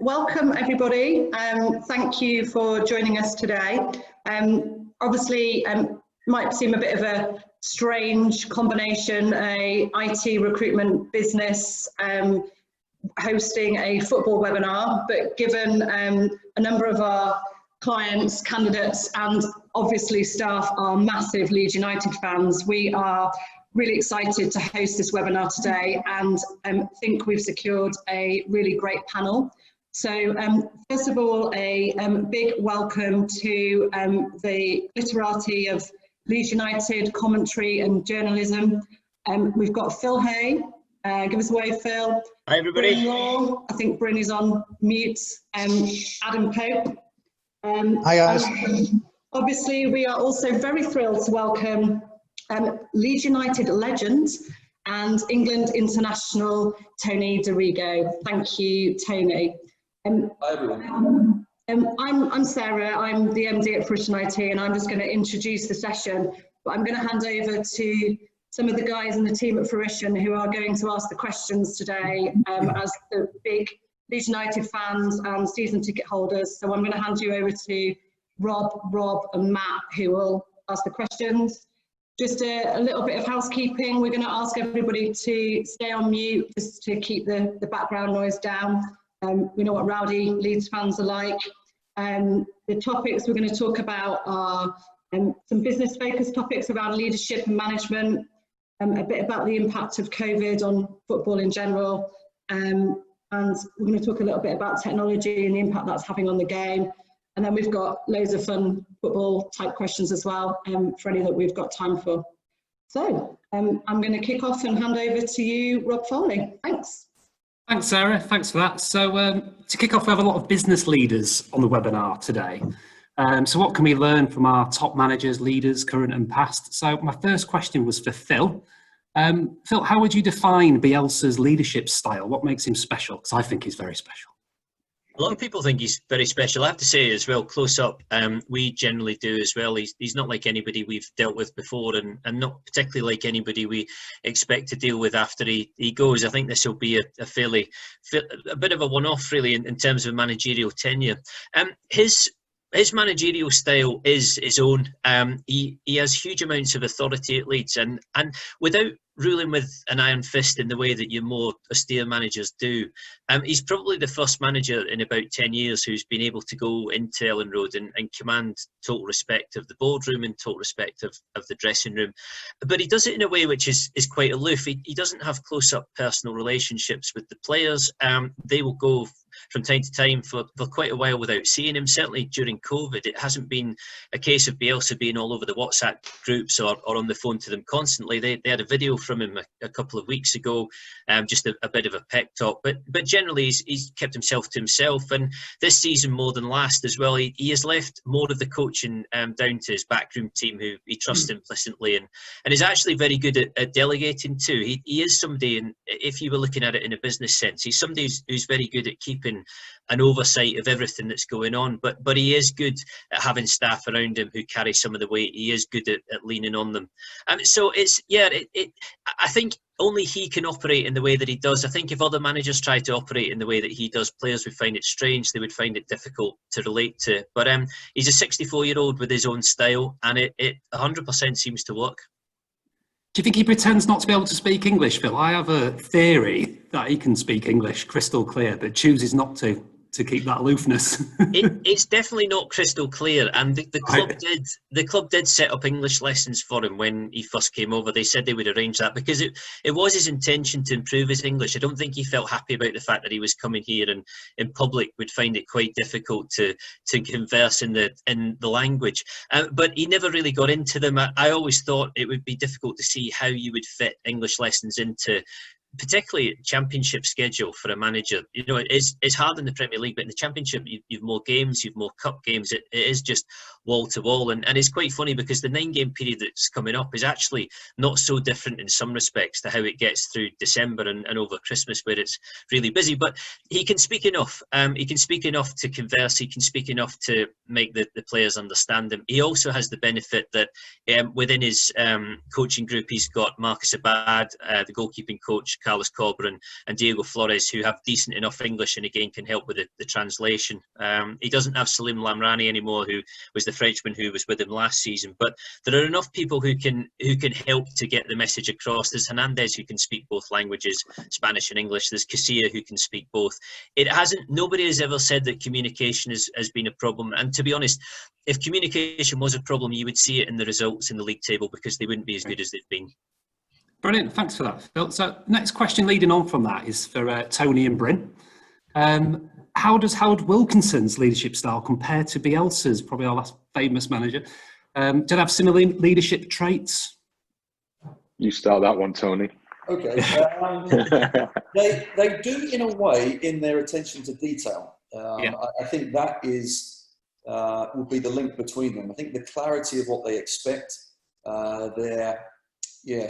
Welcome everybody. Thank you for joining us today. Obviously, might seem a bit of a strange combination, a IT recruitment business hosting a football webinar, but given a number of our clients, candidates, and obviously staff are massive Leeds United fans, we are really excited to host this webinar today and think we've secured a really great panel. So first of all, a big welcome to the literati of Leeds United commentary and journalism. We've got Phil Hay. Give us a wave, Phil. Hi everybody. I think Bryn is on mute. Adam Pope. Hi guys. Obviously, we are also very thrilled to welcome Leeds United legend and England international Tony Dorigo. Thank you, Tony. Hi everyone. I'm Sarah, I'm the MD at Fruition IT, and I'm just going to introduce the session, but I'm going to hand over to some of the guys in the team at Fruition who are going to ask the questions today as the big Leeds United fans and season ticket holders. So I'm going to hand you over to Rob and Matt, who will ask the questions. Just a little bit of housekeeping. We're going to ask everybody to stay on mute just to keep the background noise down. We know what rowdy Leeds fans are like. The topics we're going to talk about are some business focused topics around leadership and management, a bit about the impact of COVID on football in general, and we're going to talk a little bit about technology and the impact that's having on the game. And then we've got loads of fun football type questions as well, for any that we've got time for. So I'm going to kick off and hand over to you, Rob Foley. Thanks. Thanks, Sarah. Thanks for that. So to kick off, we have a lot of business leaders on the webinar today. So what can we learn from our top managers, leaders, current and past? So my first question was for Phil. Phil, how would you define Bielsa's leadership style? What makes him special? Because I think he's very special. A lot of people think he's very special. I have to say as well, close up, we generally do as well. He's not like anybody we've dealt with before, and not particularly like anybody we expect to deal with after he goes. I think this will be a bit of a one-off really in terms of managerial tenure. His managerial style is his own. He has huge amounts of authority at Leeds, and without ruling with an iron fist in the way that your more austere managers do. He's probably the first manager in about 10 years who's been able to go into Ellen Road and command total respect of the boardroom and total respect of the dressing room. But he does it in a way which is quite aloof. He doesn't have close-up personal relationships with the players. They will go from time to time for quite a while without seeing him. Certainly during COVID, it hasn't been a case of Bielsa being all over the WhatsApp groups or on the phone to them constantly. They had a video from him a couple of weeks ago, just a bit of a pep talk. But generally, he's kept himself to himself. And this season, more than last as well, he has left more of the coaching down to his backroom team, who he trusts implicitly and is actually very good at delegating too. He is somebody, and if you were looking at it in a business sense, he's somebody who's very good at keeping an oversight of everything that's going on, but he is good at having staff around him who carry some of the weight. He is good at leaning on them. So I think only he can operate in the way that he does. I think if other managers try to operate in the way that he does, players would find it strange. They would find it difficult to relate to. But he's a 64-year-old with his own style, and it 100% seems to work. Do you think he pretends not to be able to speak English, Phil? I have a theory that he can speak English crystal clear, but chooses not to keep that aloofness. It's definitely not crystal clear, and the club did set up English lessons for him when he first came over. They said they would arrange that because it was his intention to improve his English. I don't think he felt happy about the fact that he was coming here and in public would find it quite difficult to converse in the language. But he never really got into them. I always thought it would be difficult to see how you would fit English lessons into particularly championship schedule for a manager. You know, it's hard in the Premier League, but in the Championship you've more games, you've more cup games. It is just wall to wall, and it's quite funny because the 9-game period that's coming up is actually not so different in some respects to how it gets through December and over Christmas, where it's really busy. But he can speak enough. He can speak enough to converse. He can speak enough to make the players understand him. He also has the benefit that within his coaching group, he's got Marcus Abad, the goalkeeping coach, Carlos Cobra and Diego Flores, who have decent enough English and again can help with the translation. He doesn't have Salim Lamrani anymore, who was the Frenchman who was with him last season, but there are enough people who can help to get the message across. There's Hernandez, who can speak both languages, Spanish and English. There's Casilla, who can speak both. Nobody has ever said that communication has been a problem, and to be honest, if communication was a problem, you would see it in the results in the league table, because they wouldn't be as good as they've been. Brilliant, thanks for that, Phil. So next question leading on from that is for Tony and Bryn. How does Howard Wilkinson's leadership style compare to Bielsa's, probably our last famous manager? Do they have similar leadership traits? You start that one, Tony. Okay. They do, in a way, in their attention to detail. I think that would be the link between them. I think the clarity of what they expect,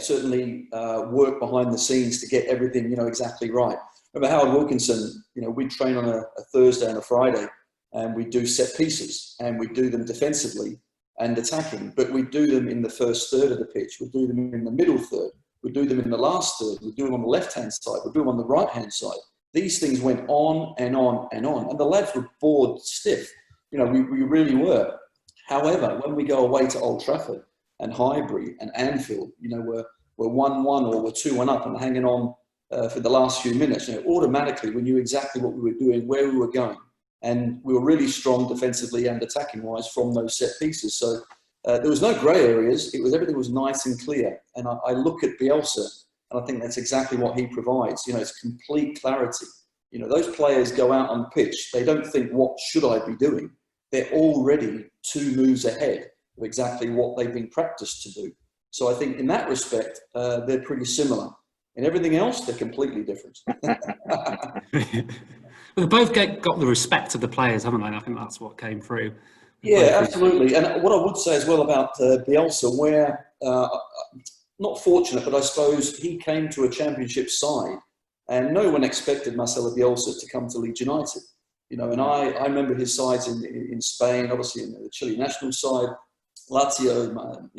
certainly work behind the scenes to get everything, exactly right. Remember Howard Wilkinson, we train on a Thursday and a Friday, and we do set pieces, and we do them defensively and attacking, but we do them in the first third of the pitch. We do them in the middle third. We do them in the last third. We do them on the left-hand side. We do them on the right-hand side. These things went on and on and on, and the lads were bored stiff. We really were. However, when we go away to Old Trafford and Highbury and Anfield, we're 1-1 or we're 2-1 up and hanging on for the last few minutes. Automatically we knew exactly what we were doing, where we were going, and we were really strong defensively and attacking-wise from those set pieces. So there was no grey areas. Everything was nice and clear. And I look at Bielsa, and I think that's exactly what he provides. It's complete clarity. Those players go out on the pitch. They don't think, what should I be doing? They're already 2 moves ahead of exactly what they've been practiced to do. So I think in that respect, they're pretty similar. In everything else, they're completely different. Well, they both got the respect of the players, haven't they? And I think that's what came through. Yeah, absolutely. And what I would say as well about Bielsa, where not fortunate, but I suppose he came to a championship side, and no one expected Marcelo Bielsa to come to Leeds United. And I remember his sides in Spain, obviously in the Chile national side, Lazio,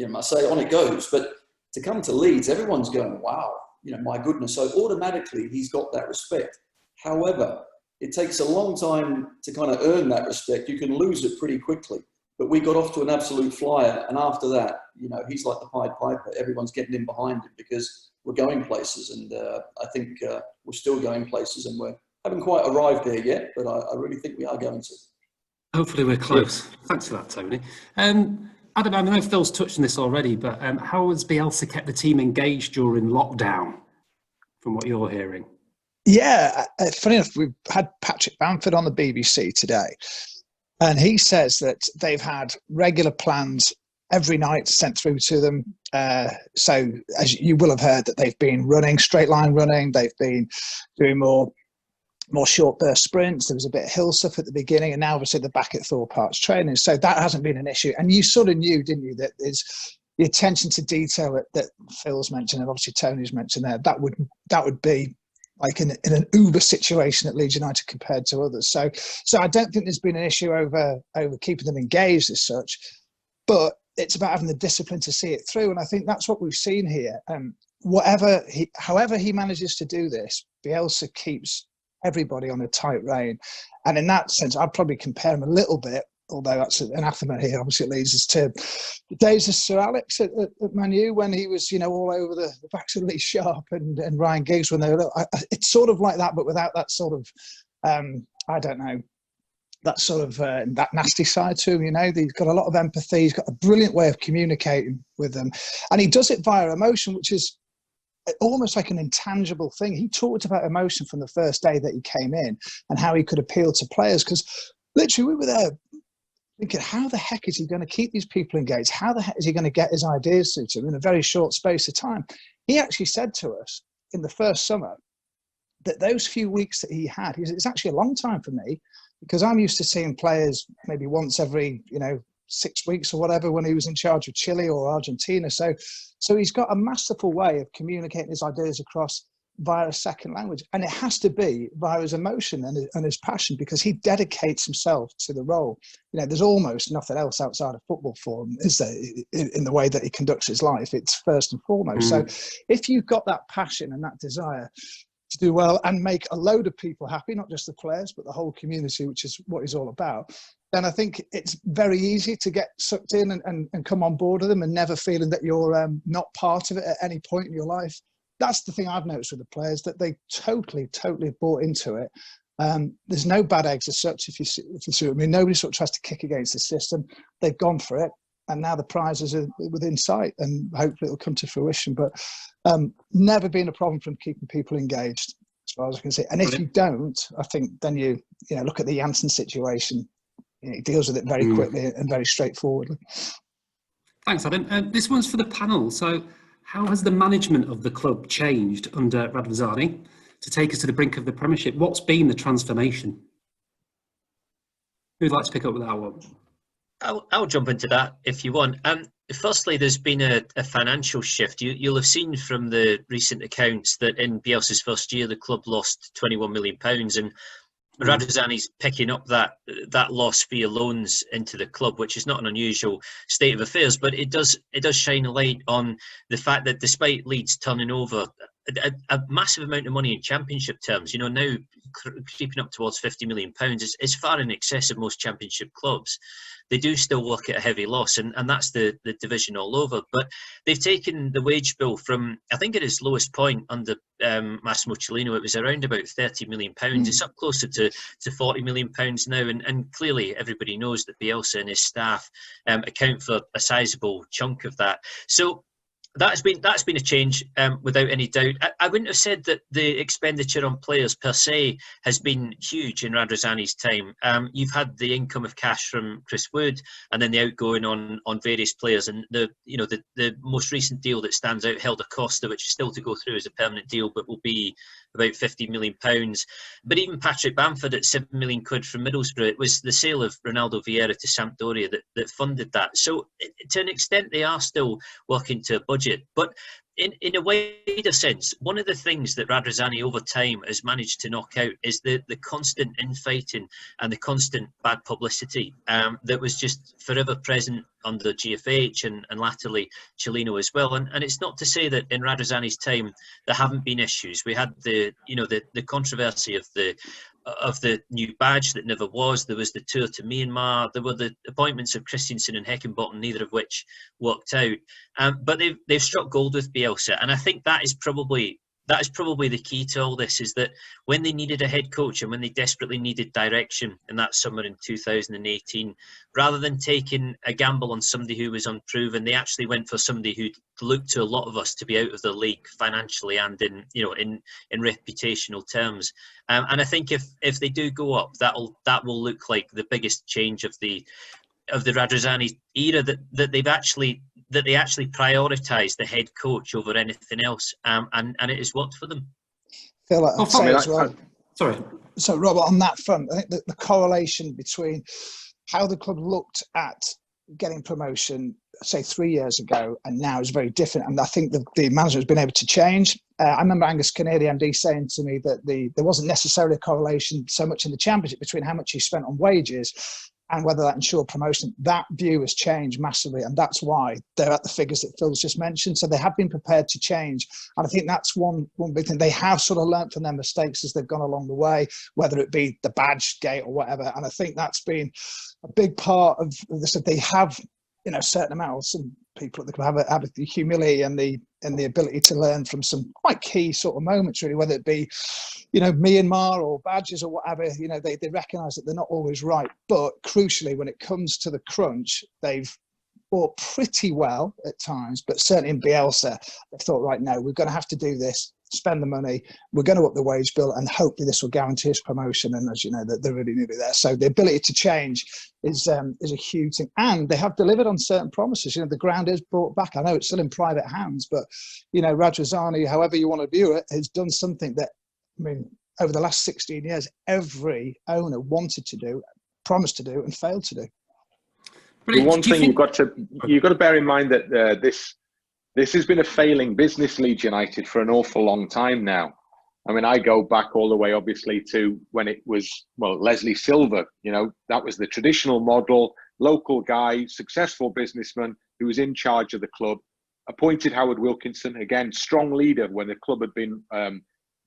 Marseille, on it goes. But to come to Leeds, everyone's going, wow, my goodness. So automatically he's got that respect. However, it takes a long time to kind of earn that respect. You can lose it pretty quickly. But we got off to an absolute flyer. And after that, he's like the Pied Piper. Everyone's getting in behind him because we're going places. And I think we're still going places, and we haven't quite arrived there yet, but I really think we are going to. Hopefully we're close. Thanks for that, Tony. Adam, I know Phil's touched on this already, but how has Bielsa kept the team engaged during lockdown, from what you're hearing? Yeah, funny enough, we've had Patrick Bamford on the BBC today, and he says that they've had regular plans every night sent through to them. So as you will have heard, that they've been running, straight line running, they've been doing more short burst sprints. There was a bit of hill stuff at the beginning, and now obviously they're back at Thorpe Arch training. So that hasn't been an issue. And you sort of knew, didn't you, that there's the attention to detail that Phil's mentioned, and obviously Tony's mentioned there, that would be like in an Uber situation at Leeds United compared to others. So I don't think there's been an issue over keeping them engaged as such, but it's about having the discipline to see it through. And I think that's what we've seen here. However he manages to do this, Bielsa keeps everybody on a tight rein. And in that sense, I'd probably compare him a little bit, although that's an anathema here, obviously it leads us to the days of Sir Alex at Man U, when he was, all over the backs of Lee Sharp and Ryan Giggs when they were, it's sort of like that, but without that sort of, I don't know, that sort of, that nasty side to him, He's got a lot of empathy, he's got a brilliant way of communicating with them. And he does it via emotion, which is almost like an intangible thing. He talked about emotion from the first day that he came in and how he could appeal to players, because literally we were there thinking, how the heck is he going to keep these people engaged? How the heck is he going to get his ideas through to them in a very short space of time? He actually said to us in the first summer that those few weeks that he had, it's actually a long time for me, because I'm used to seeing players maybe once every, 6 weeks or whatever when he was in charge of Chile or Argentina. So he's got a masterful way of communicating his ideas across via a second language, and it has to be via his emotion and his passion, because he dedicates himself to the role. You know, there's almost nothing else outside of football for him, is there, in the way that he conducts his life? It's first and foremost. So if you've got that passion and that desire to do well and make a load of people happy, not just the players, but the whole community, which is what he's all about, then I think it's very easy to get sucked in and come on board with them, and never feeling that you're not part of it at any point in your life. That's the thing I've noticed with the players, that they totally bought into it. There's no bad eggs as such, if you see what I mean. Nobody sort of tries to kick against the system. They've gone for it, and now the prizes are within sight, and hopefully it'll come to fruition. But never been a problem from keeping people engaged, as far as I can see. And if you don't, I think then you look at the Janssen situation. He deals with it very quickly and very straightforwardly. Thanks, Adam. This one's for the panel. So, how has the management of the club changed under Radrizzani to take us to the brink of the Premiership? What's been the transformation? Who'd like to pick up with that one? I'll jump into that if you want. Firstly, there's been a financial shift. You'll have seen from the recent accounts that in Bielsa's first year, the club lost £21 million, and Radrizzani's picking up that loss via loans into the club, which is not an unusual state of affairs, but it does shine a light on the fact that despite Leeds turning over a massive amount of money in championship terms, now creeping up towards £50 million, is far in excess of most championship clubs. They do still work at a heavy loss, and that's the division all over. But they've taken the wage bill from, I think at its lowest point under Massimo Cellino, it was around about £30 million. It's up closer to £40 million now, and clearly everybody knows that Bielsa and his staff account for a sizable chunk of that. So that's been a change without any doubt. I wouldn't have said that the expenditure on players per se has been huge in Radrizzani's time. You've had the income of cash from Chris Wood, and then the outgoing on various players, and the most recent deal that stands out, Helder Costa, which is still to go through as a permanent deal, but will be about £50 million. But even Patrick Bamford at £7 million from Middlesbrough, it was the sale of Ronaldo Vieira to Sampdoria that funded that. So to an extent, they are still working to a budget. But in a wider sense, one of the things that Radrizzani over time has managed to knock out is the constant infighting and the constant bad publicity that was just forever present under GFH and latterly Cellino as well. And it's not to say that in Radrizzani's time there haven't been issues. We had the controversy of the new badge that never was. There was the tour to Myanmar. There were the appointments of Christensen and Heckingbottom, neither of which worked out. But they've struck gold with Bielsa, and I think that is probably the key to all this, is that when they needed a head coach and when they desperately needed direction in that summer in 2018, rather than taking a gamble on somebody who was unproven, they actually went for somebody who looked to a lot of us to be out of the league financially and in reputational terms. And I think if they do go up, that will look like the biggest change of the Radrizzani era, that they actually prioritise the head coach over anything else, and it has worked for them. Phil, I'd say as well. Sorry. So, Robert, on that front, I think that the correlation between how the club looked at getting promotion, say 3 years ago, and now is very different. And I think the management has been able to change. I remember Angus Kinnear, the MD, saying to me that there wasn't necessarily a correlation so much in the Championship between how much he spent on wages and whether that ensured promotion. That view has changed massively, and that's why they're at the figures that Phil's just mentioned. So they have been prepared to change, and I think that's one big thing. They have sort of learnt from their mistakes as they've gone along the way, whether it be the badge gate or whatever. And I think that's been a big part of this. That they have, a certain amount of some people that have the humility and the ability to learn from some quite key sort of moments, really, whether it be, Myanmar or badges or whatever. They recognise that they're not always right, but crucially, when it comes to the crunch, they've fought pretty well at times. But certainly in Bielsa, they thought, right, no, we're going to have to do this, spend the money, we're going to up the wage bill, and hopefully this will guarantee us promotion. And as you know, they're really nearly there. So the ability to change is a huge thing, and they have delivered on certain promises. The ground is brought back. I know it's still in private hands, but Radrizzani, however you want to view it, has done something that, over the last 16 years, every owner wanted to do, promised to do, and failed to do. The one thing you've got to bear in mind that this has been a failing business, Leeds United, for an awful long time now. I mean, I go back all the way, obviously, to when it was, well, Leslie Silver, that was the traditional model, local guy, successful businessman who was in charge of the club, appointed Howard Wilkinson, again, strong leader when the club had been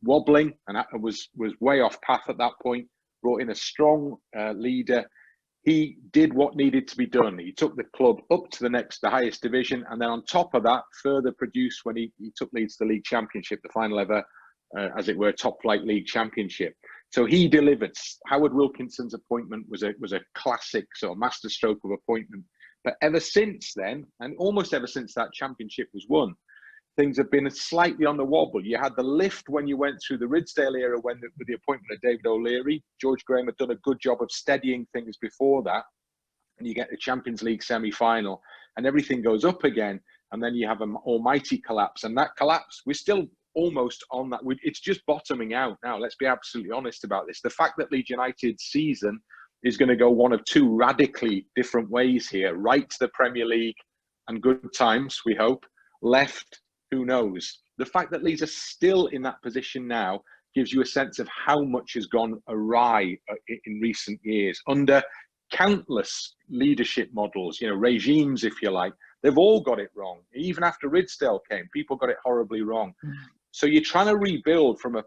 wobbling and was way off path at that point, brought in a strong leader. He did what needed to be done. He took the club up to the highest division, and then on top of that, further produced when he took Leeds to the league championship, the final ever, as it were, top flight league championship. So he delivered. Howard Wilkinson's appointment was a classic sort of masterstroke of appointment. But ever since then, and almost ever since that championship was won, things have been slightly on the wobble. You had the lift when you went through the Ridsdale era with the appointment of David O'Leary. George Graham had done a good job of steadying things before that. And you get the Champions League semi-final and everything goes up again. And then you have an almighty collapse. And that collapse, we're still almost on that. It's just bottoming out now. Let's be absolutely honest about this. The fact that Leeds United's season is going to go one of two radically different ways here. Right to the Premier League and good times, we hope. Left, who knows? The fact that Leeds are still in that position now gives you a sense of how much has gone awry in recent years under countless leadership models, regimes, if you like. They've all got it wrong. Even after Ridsdale came, people got it horribly wrong. So you're trying to rebuild from a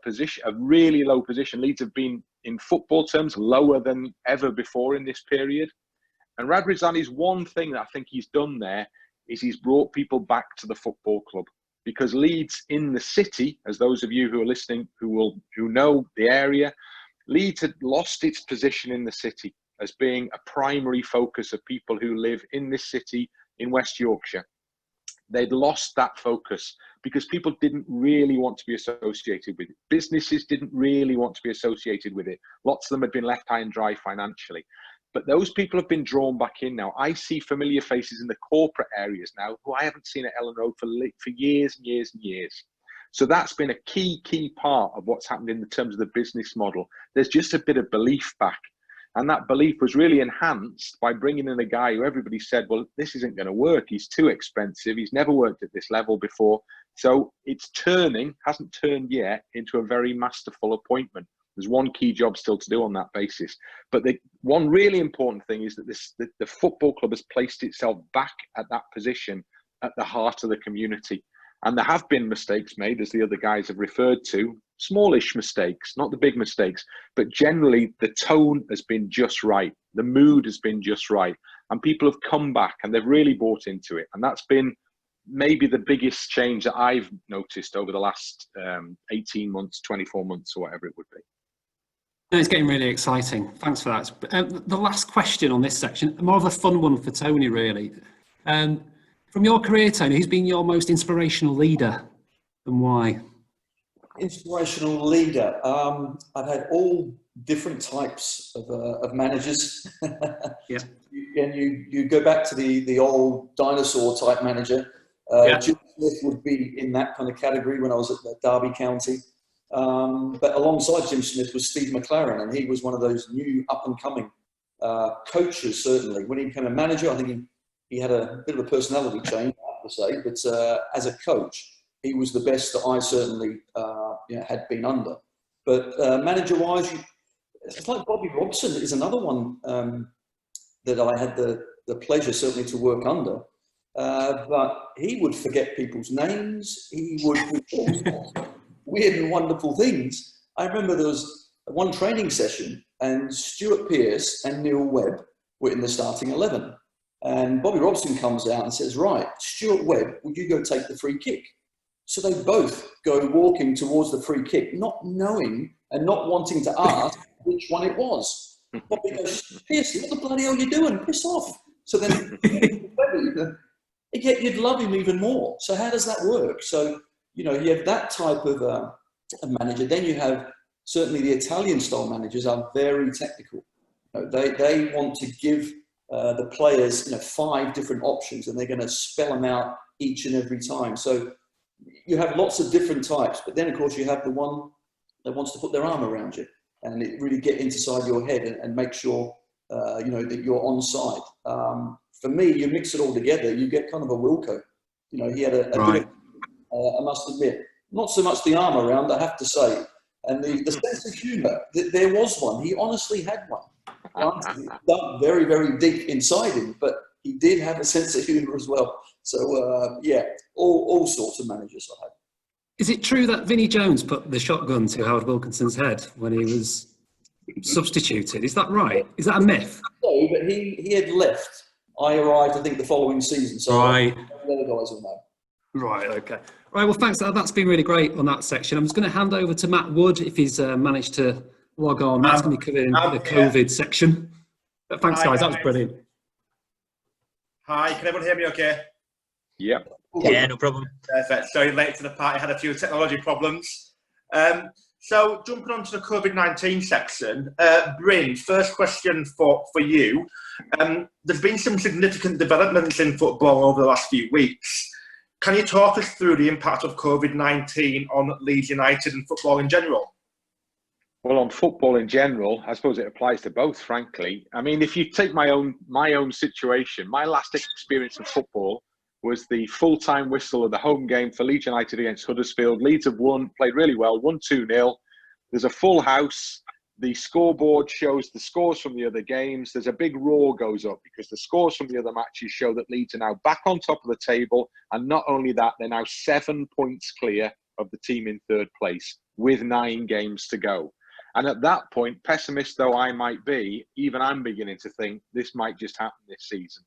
really low position. Leeds have been, in football terms, lower than ever before in this period. And Radrizzani's one thing that I think he's done there is he's brought people back to the football club. Because Leeds in the city, as those of you who are listening who know the area, Leeds had lost its position in the city as being a primary focus of people who live in this city in West Yorkshire. They'd lost that focus because people didn't really want to be associated with it. Businesses didn't really want to be associated with it. Lots of them had been left high and dry financially. But those people have been drawn back in now. I see familiar faces in the corporate areas now who I haven't seen at Ellen Road for years and years and years. So that's been a key part of what's happened in terms of the business model. There's just a bit of belief back. And that belief was really enhanced by bringing in a guy who everybody said, well, this isn't going to work. He's too expensive. He's never worked at this level before. So it's hasn't turned yet, into a very masterful appointment. There's one key job still to do on that basis. But the one really important thing is that the football club has placed itself back at that position at the heart of the community. And there have been mistakes made, as the other guys have referred to, smallish mistakes, not the big mistakes, but generally the tone has been just right. The mood has been just right. And people have come back and they've really bought into it. And that's been maybe the biggest change that I've noticed over the last 18 months, 24 months, or whatever it would be. No, it's getting really exciting. Thanks for that. The last question on this section, more of a fun one for Tony, really. From your career, Tony, who's been your most inspirational leader and why? Inspirational leader. I've had all different types of managers. Yeah. And you go back to the old dinosaur type manager. Jim Smith would be in that kind of category when I was at Derby County. But alongside Jim Smith was Steve McLaren, and he was one of those new up-and-coming coaches, certainly. When he became a manager, I think he had a bit of a personality change, I have to say, but as a coach, he was the best that I certainly had been under. But manager-wise, it's like Bobby Robson is another one that I had the pleasure certainly to work under. But he would forget people's names. He would do all sorts of weird and wonderful things. I remember there was one training session and Stuart Pearce and Neil Webb were in the starting 11. And Bobby Robson comes out and says, right, Stuart Webb, would you go take the free kick? So they both go walking towards the free kick, not knowing and not wanting to ask which one it was. Bobby goes, Pearce, what the bloody hell are you doing? Piss off. So then you'd love him even more. So how does that work? So, you have that type of a manager. Then you have certainly the Italian style managers are very technical. They want to give the players 5 different options, and they're going to spell them out each and every time. So you have lots of different types, but then of course you have the one that wants to put their arm around you and it really get inside your head and make sure that you're on side. For me, you mix it all together, you get kind of a Wilco. He had a bit of, I must admit, not so much the arm around, I have to say. And the sense of humour, there was one. He honestly had one. Dug very, very deep inside him, but he did have a sense of humour as well. So, yeah, all sorts of managers I had. Is it true that Vinnie Jones put the shotgun to Howard Wilkinson's head when he was substituted? Is that right? Is that a myth? No, but he had left. I arrived, I think, the following season. So Right. the other guys will know. Right, okay. Right, well, thanks. That's been really great on that section. I'm just going to hand over to Matt Wood if he's managed to log on. That's going to be covering the COVID section. But thanks, guys. That was brilliant. Hi, can everyone hear me okay? Yep. Yeah, no problem. Perfect. Sorry, late to the party, had a few technology problems. So jumping on to the COVID-19 section, Bryn, first question for you. There's been some significant developments in football over the last few weeks. Can you talk us through the impact of COVID-19 on Leeds United and football in general? Well, on football in general, I suppose it applies to both, frankly. I mean, if you take my own situation, my last experience in football was the full-time whistle of the home game for Leeds United against Huddersfield. Leeds have won, played really well, won 2-0. There's a full house. The scoreboard shows the scores from the other games. There's a big roar goes up because the scores from the other matches show that Leeds are now back on top of the table. And not only that, they're now 7 points clear of the team in third place with 9 games to go. And at that point, pessimist though I might be, even I'm beginning to think this might just happen this season.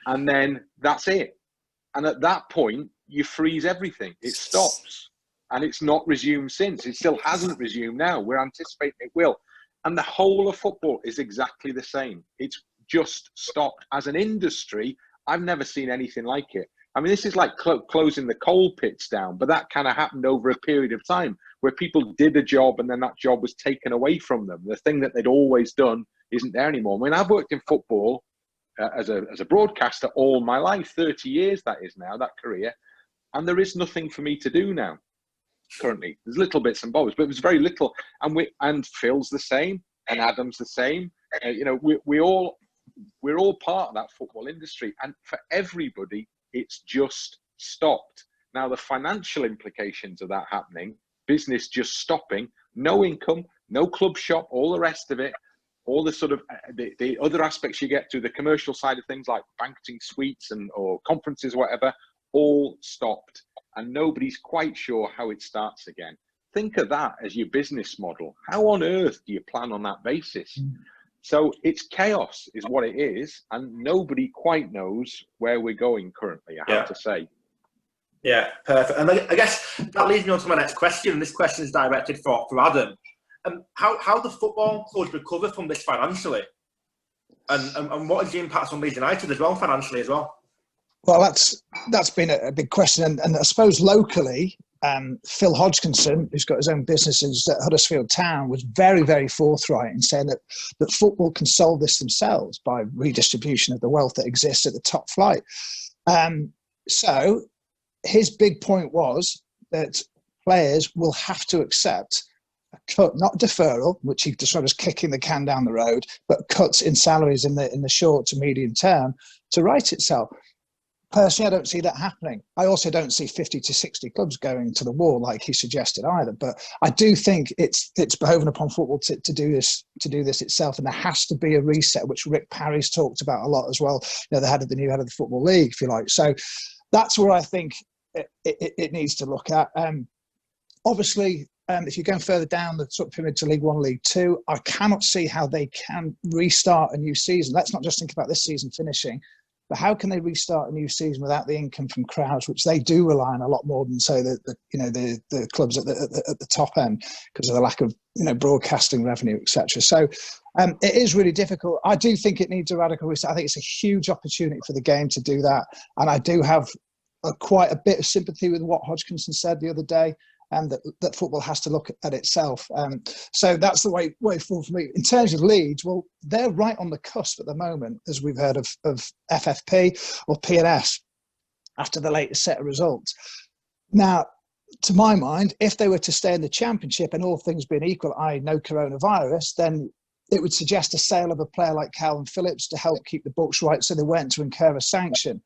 And then that's it. And at that point, you freeze everything. It stops. And it's not resumed since. It still hasn't resumed now. We're anticipating it will. And the whole of football is exactly the same. It's just stopped. As an industry, I've never seen anything like it. I mean, this is like closing the coal pits down, but that kind of happened over a period of time where people did a job and then that job was taken away from them. The thing that they'd always done isn't there anymore. I mean, I've worked in football as a broadcaster all my life, 30 years that is now, that career, and there is nothing for me to do now. Currently, there's little bits and bobs, but it was very little. And Phil's the same, and Adam's the same. We're all part of that football industry, and for everybody, it's just stopped. Now, the financial implications of that happening, business just stopping, no income, no club shop, all the rest of it, all the sort of the other aspects you get to the commercial side of things like banqueting suites or conferences, whatever, all stopped. And nobody's quite sure how it starts again. Think of that as your business model. How on earth do you plan on that basis? So it's chaos is what it is, and nobody quite knows where we're going currently, I have to say. Yeah, perfect. And I guess that leads me on to my next question. This question is directed for Adam. How do football clubs recover from this financially? And what is the impact on Leeds United as well, financially as well? Well, that's been a big question, and I suppose locally, Phil Hodgkinson, who's got his own businesses at Huddersfield Town, was very, very forthright in saying that football can solve this themselves by redistribution of the wealth that exists at the top flight. So his big point was that players will have to accept a cut, not deferral, which he described as kicking the can down the road, but cuts in salaries in the short to medium term to right itself. Personally, I don't see that happening. I also don't see 50 to 60 clubs going to the wall like he suggested either. But I do think it's behoving upon football to do this itself, and there has to be a reset, which Rick Parry's talked about a lot as well. The new head of the Football League, if you like. So that's where I think it needs to look at. Obviously, if you're going further down the sort of pyramid to League One, League Two, I cannot see how they can restart a new season. Let's not just think about this season finishing. But how can they restart a new season without the income from crowds, which they do rely on a lot more than, say, the clubs at the top end because of the lack of broadcasting revenue, etc. So it is really difficult. I do think it needs a radical reset. I think it's a huge opportunity for the game to do that, and I do have quite a bit of sympathy with what Hodgkinson said the other day. And that football has to look at itself. So that's the way forward for me. In terms of Leeds, well, they're right on the cusp at the moment, as we've heard of FFP or PNS after the latest set of results. Now, to my mind, if they were to stay in the Championship and all things being equal, i.e. no coronavirus, then it would suggest a sale of a player like Calvin Phillips to help keep the books right so they weren't to incur a sanction.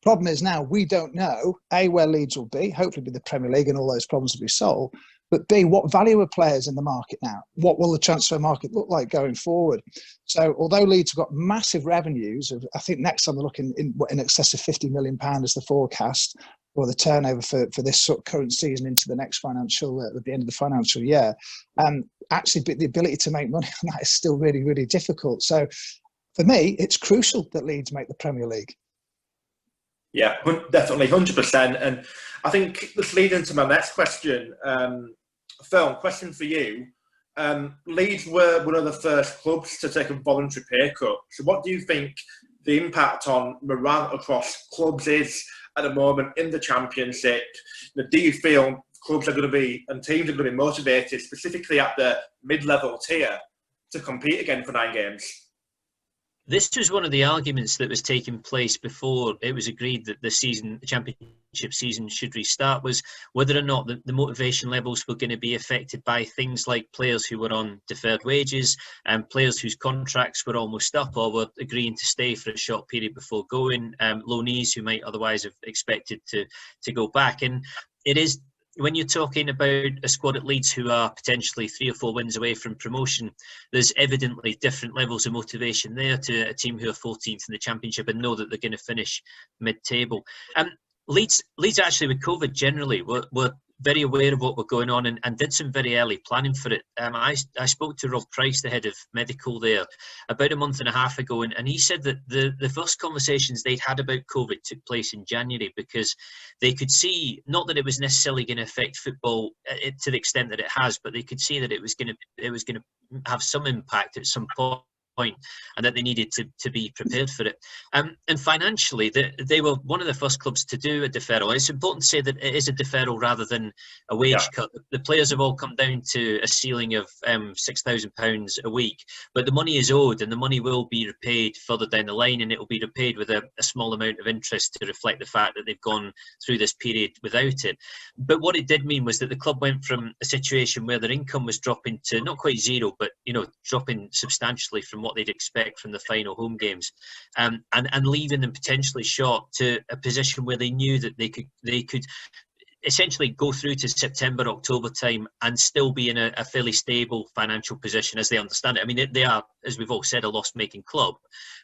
Problem is now we don't know, A, where Leeds will be, hopefully be the Premier League and all those problems will be solved, But B, what value are players in the market now? What will the transfer market look like going forward? So although Leeds have got massive revenues, I think next time they're looking in excess of £50 million is the forecast, or the turnover for this sort of current season into the next financial, at the end of the financial year. Actually, the ability to make money on that is still really, really difficult. So for me, it's crucial that Leeds make the Premier League. Yeah, definitely, 100%. And I think this leads into my next question. Phil, question for you. Leeds were one of the first clubs to take a voluntary pay cut. So what do you think the impact on morale across clubs is at the moment in the Championship? Do you feel clubs are going to be, and teams are going to be motivated, specifically at the mid-level tier, to compete again for 9 games? This was one of the arguments that was taking place before it was agreed that the Championship season should restart, was whether or not the motivation levels were going to be affected by things like players who were on deferred wages and players whose contracts were almost up or were agreeing to stay for a short period before going, loanees who might otherwise have expected to go back. And it is, when you're talking about a squad at Leeds who are potentially 3 or 4 wins away from promotion, there's evidently different levels of motivation there to a team who are 14th in the Championship and know that they're going to finish mid-table. Leeds actually, with COVID generally, were very aware of what were going on and did some very early planning for it. I spoke to Rob Price, the head of medical there, about a month and a half ago, and he said that the first conversations they'd had about COVID took place in January, because they could see, not that it was necessarily going to affect football to the extent that it has, but they could see that it was going to have some impact at some point, and that they needed to be prepared for it. And financially, they were one of the first clubs to do a deferral. It's important to say that it is a deferral rather than a wage cut. The players have all come down to a ceiling of £6,000 a week, but the money is owed, and the money will be repaid further down the line, and it will be repaid with a small amount of interest to reflect the fact that they've gone through this period without it. But what it did mean was that the club went from a situation where their income was dropping to not quite zero, but dropping substantially from what they'd expect from the final home games, and leaving them potentially short, to a position where they knew that they could essentially go through to September, October time and still be in a fairly stable financial position as they understand it. I mean, they are, as we've all said, a loss-making club,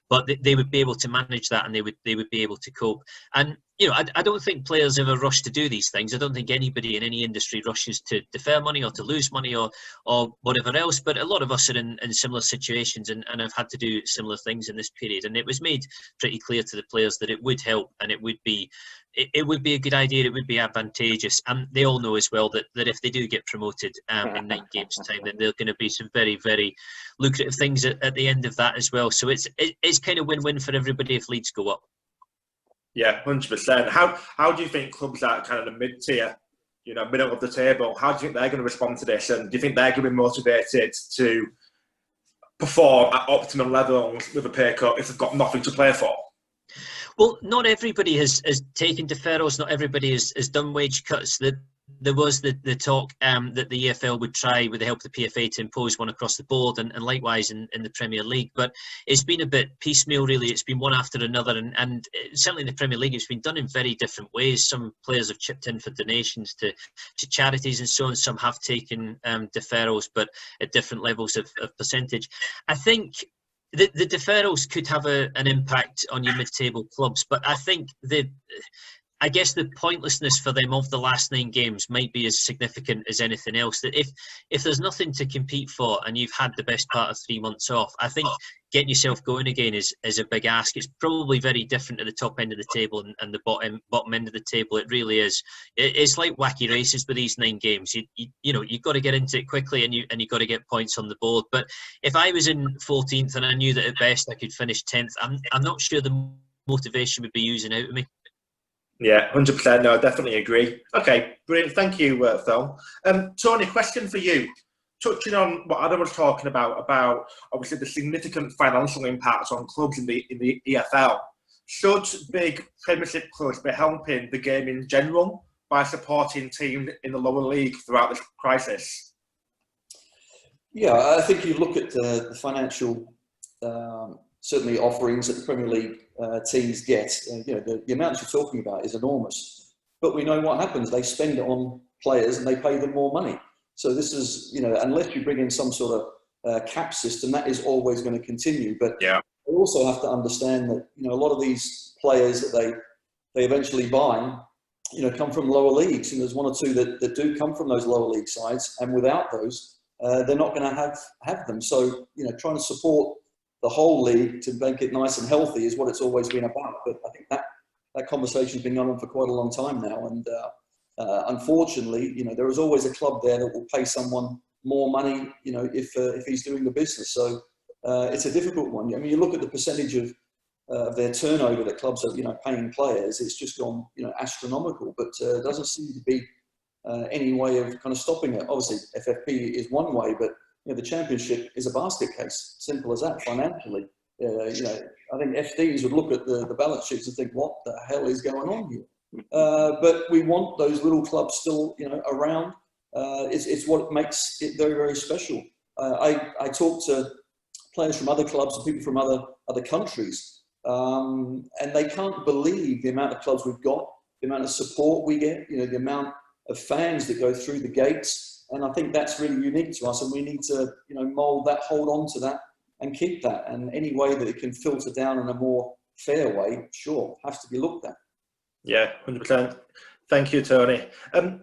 but they would be able to manage that, and they would be able to cope. And I don't think players ever rush to do these things. I don't think anybody in any industry rushes to defer money or to lose money or whatever else. But a lot of us are in similar situations and have had to do similar things in this period. And it was made pretty clear to the players that it would help, and it would be a good idea. It would be advantageous, and they all know as well that if they do get promoted in 9 games' time, then there are going to be some very, very lucrative things at the end of that as well. So it's kind of win-win for everybody if Leeds go up. Yeah, 100%. How do you think clubs at kind of the mid-tier, middle of the table, how do you think they're going to respond to this? And do you think they're going to be motivated to perform at optimum levels with a pay cut if they've got nothing to play for? Well, not everybody has taken deferrals. Not everybody has done wage cuts. There was the talk that the EFL would try, with the help of the PFA, to impose one across the board, and likewise in the Premier League. But it's been a bit piecemeal, really. It's been one after another, and certainly in the Premier League, it's been done in very different ways. Some players have chipped in for donations to charities and so on. Some have taken deferrals, but at different levels of percentage. I think the deferrals could have an impact on your mid-table clubs, but I think I guess the pointlessness for them of the last 9 games might be as significant as anything else. That if there's nothing to compete for and you've had the best part of 3 months off, I think getting yourself going again is a big ask. It's probably very different at the top end of the table and the bottom end of the table. It really is. It's like wacky races with these 9 games. You've got to get into it quickly, and you've got to get points on the board. But if I was in 14th and I knew that at best I could finish 10th, I'm not sure the motivation would be oozing out of me. Yeah, 100%. No, I definitely agree. Okay, brilliant. Thank you, Phil. Tony, question for you. Touching on what Adam was talking about obviously the significant financial impacts on clubs in the EFL. Should big Premiership clubs be helping the game in general by supporting teams in the lower league throughout this crisis? Yeah, I think you look at the financial certainly offerings that the Premier League teams get. The amounts you're talking about is enormous. But we know what happens. They spend it on players and they pay them more money. So this is, you know, unless you bring in some sort of cap system, that is always going to continue. But Yeah. we also have to understand that, you know, a lot of these players that they eventually buy, you know, come from lower leagues, and there's one or two that do come from those lower league sides, and without those, they're not going to have them. So, you know, trying to support the whole league to make it nice and healthy is what it's always been about. But I think that conversation's been going on for quite a long time now, and unfortunately, you know, there is always a club there that will pay someone more money, you know, if he's doing the business. So it's a difficult one. I mean, you look at the percentage of their turnover that clubs are, you know, paying players, it's just gone, you know, astronomical, but it doesn't seem to be any way of kind of stopping it. Obviously, FFP is one way, but, you know, the championship is a basket case, simple as that, financially. You know, I think FDs would look at the balance sheets and think, what the hell is going on here? But we want those little clubs still, you know, around. It's what makes it very, very special. I talk to players from other clubs and people from other countries, and they can't believe the amount of clubs we've got, the amount of support we get, you know, the amount of fans that go through the gates. And I think that's really unique to us, and we need to, you know, mould that, hold on to that, and keep that. And any way that it can filter down in a more fair way, sure, has to be looked at. Yeah, 100%. Thank you, Tony.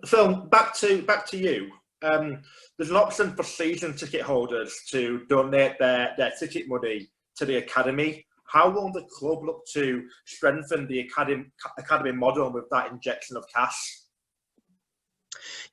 Phil, back to you. There's an option for season ticket holders to donate their ticket money to the academy. How will the club look to strengthen the academy model with that injection of cash?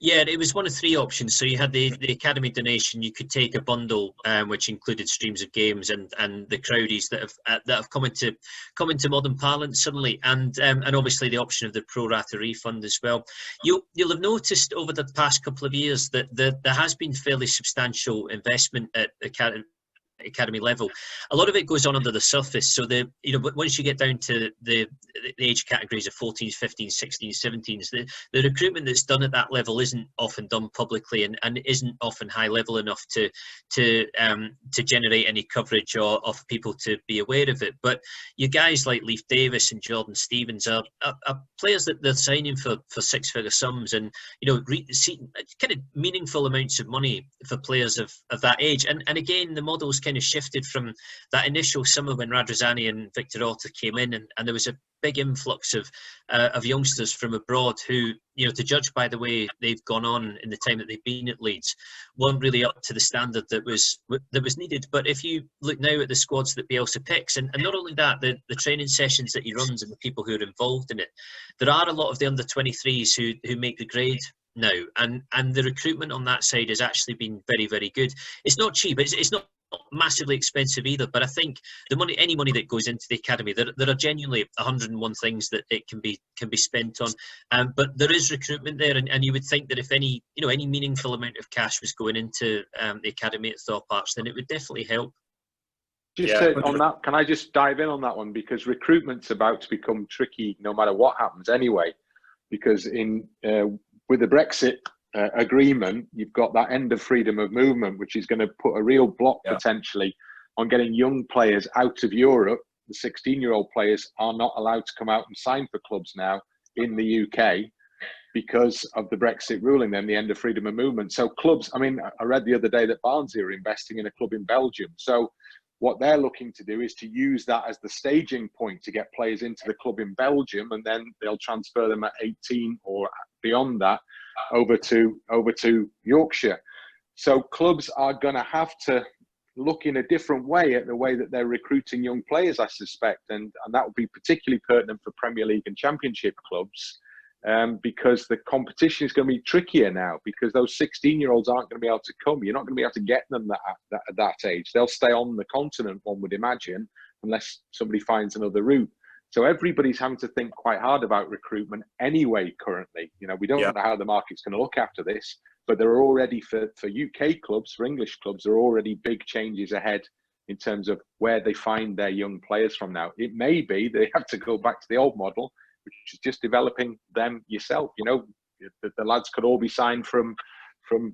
Yeah, it was one of three options. So you had the academy donation. You could take a bundle, which included streams of games and the crowdies that have come into modern parlance suddenly, and obviously the option of the pro rata refund as well. You'll have noticed over the past couple of years that there has been fairly substantial investment at academy level. A lot of it goes on under the surface. So once you get down to the age categories of 14s, 15s, 16s, 17s, the recruitment that's done at that level isn't often done publicly and isn't often high level enough to generate any coverage or for people to be aware of it. But you guys like Leif Davis and Jordan Stevens are players that they're signing for six-figure sums, and, you know, kind of meaningful amounts of money for players of that age. And again, the model's kind of shifted from that initial summer when Radrazani and Victor Orta came in, and there was a big influx of youngsters from abroad who, you know, to judge by the way they've gone on in the time that they've been at Leeds, weren't really up to the standard that was needed. But if you look now at the squads that Bielsa picks, and not only that, the training sessions that he runs and the people who are involved in it, there are a lot of the under 23s who make the grade now, and the recruitment on that side has actually been very, very good. It's not cheap, it's not massively expensive either, but I think any money that goes into the academy, there are genuinely 101 things that it can be spent on, but there is recruitment there, and you would think that if any meaningful amount of cash was going into the academy at Thorpe Arch, then it would definitely help. On that, can I just dive in on that one, because recruitment's about to become tricky no matter what happens anyway, because with the Brexit agreement, you've got that end of freedom of movement, which is going to put a real block potentially on getting young players out of Europe. The 16-year-old players are not allowed to come out and sign for clubs now in the UK because of the Brexit ruling, then the end of freedom of movement. So clubs, I mean, I read the other day that Barnsley are investing in a club in Belgium. So what they're looking to do is to use that as the staging point to get players into the club in Belgium, and then they'll transfer them at 18 or beyond that over to Yorkshire. So clubs are going to have to look in a different way at the way that they're recruiting young players, I suspect, and that will be particularly pertinent for Premier League and Championship clubs, because the competition is going to be trickier now, because those 16-year-olds aren't going to be able to come. You're not going to be able to get them at that age. They'll stay on the continent, one would imagine, unless somebody finds another route. So everybody's having to think quite hard about recruitment anyway currently. You know, we don't know how the market's going to look after this, but there are already, for UK clubs, for English clubs, there are already big changes ahead in terms of where they find their young players from now. It may be they have to go back to the old model, which is just developing them yourself. You know, the lads could all be signed from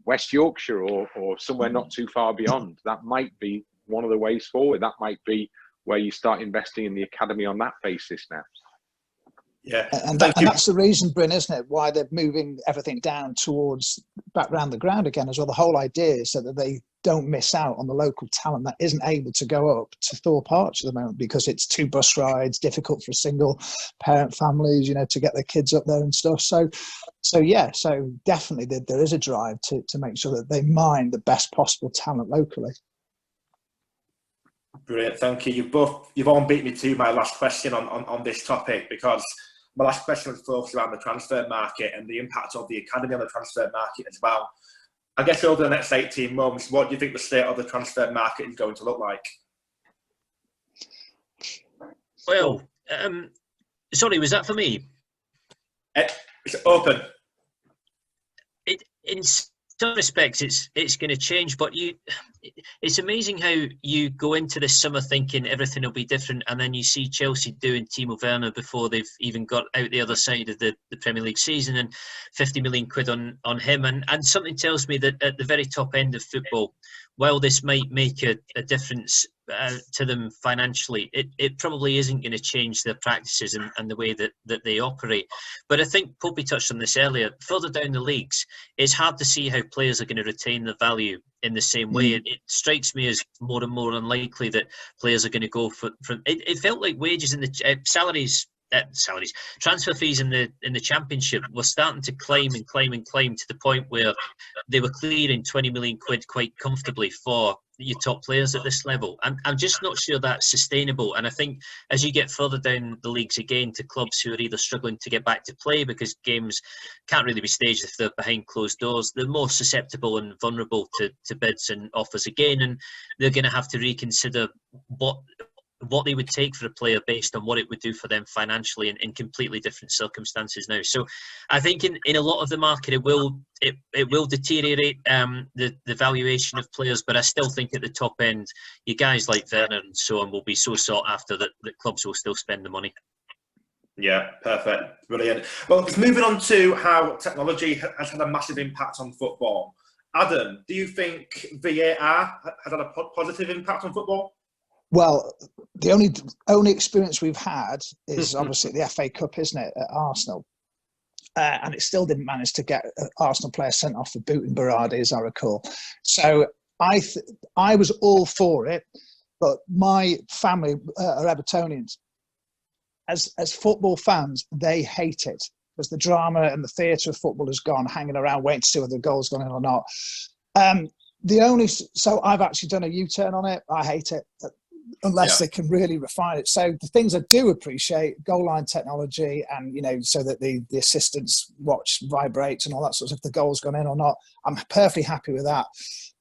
West Yorkshire or somewhere not too far beyond. That might be one of the ways forward. That might be where you start investing in the academy on that basis now. Yeah, and that's the reason, Bryn, isn't it? Why they're moving everything down towards back round the ground again as well. The whole idea is so that they don't miss out on the local talent that isn't able to go up to Thorpe Arch at the moment because it's 2 bus rides, difficult for single parent families, to get their kids up there and stuff. So definitely there is a drive to make sure that they mine the best possible talent locally. Brilliant, thank you. You've all beat me to my last question on this topic, because my last question was focused around the transfer market and the impact of the academy on the transfer market as well. I guess over the next 18 months, what do you think the state of the transfer market is going to look like? Well, sorry, was that for me? It's open. In some respects, it's going to change, but it's amazing how you go into this summer thinking everything will be different, and then you see Chelsea doing Timo Werner before they've even got out the other side of the Premier League season, and 50 million quid on him, and something tells me that at the very top end of football, while this might make a difference to them financially, it probably isn't going to change their practices and the way that they operate. But I think Popey touched on this earlier. Further down the leagues, it's hard to see how players are going to retain the value in the same way. It strikes me as more and more unlikely that players are going to go for it felt like wages in the transfer fees in the Championship were starting to climb to the point where they were clearing 20 million quid quite comfortably for your top players at this level. I'm just not sure that's sustainable. And I think as you get further down the leagues again to clubs who are either struggling to get back to play because games can't really be staged if they're behind closed doors, they're more susceptible and vulnerable to bids and offers again, and they're going to have to reconsider what they would take for a player based on what it would do for them financially in completely different circumstances now. So I think in a lot of the market it will deteriorate the valuation of players, but I still think at the top end, you guys like Werner and so on will be so sought after that clubs will still spend the money. Yeah, perfect. Brilliant. Well, moving on to how technology has had a massive impact on football. Adam, do you think VAR has had a positive impact on football? Well, the only experience we've had is obviously the FA Cup, isn't it, at Arsenal? And it still didn't manage to get an Arsenal player sent off for booting Berardi, as I recall. So I was all for it, but my family are Evertonians. As football fans, they hate it because the drama and the theatre of football has gone, hanging around waiting to see whether the goal's gone in or not. So I've actually done a U-turn on it. I hate it. Unless they can really refine it. So the things I do appreciate, goal line technology, and so that the assistants watch vibrates and all that sort of stuff, if the goal's gone in or not, I'm perfectly happy with that.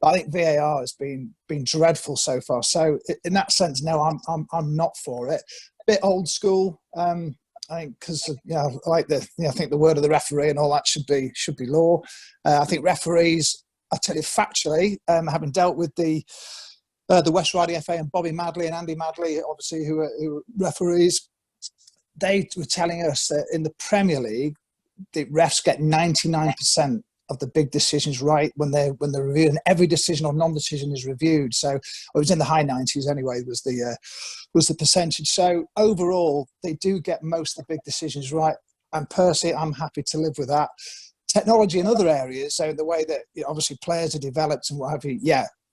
But I think VAR has been dreadful so far. So in that sense, no, I'm not for it. A bit old school, I think, because I like I think the word of the referee and all that should be law. I think referees, I tell you factually, having dealt with the West Riding FA and Bobby Madley and Andy Madley, obviously, who are referees, they were telling us that in the Premier League, the refs get 99% of the big decisions right when they're reviewed, and every decision or non-decision is reviewed. So it was in the high 90s anyway, was the percentage. So overall, they do get most of the big decisions right. And personally, I'm happy to live with that. Technology in other areas, so the way that obviously players are developed and what have you,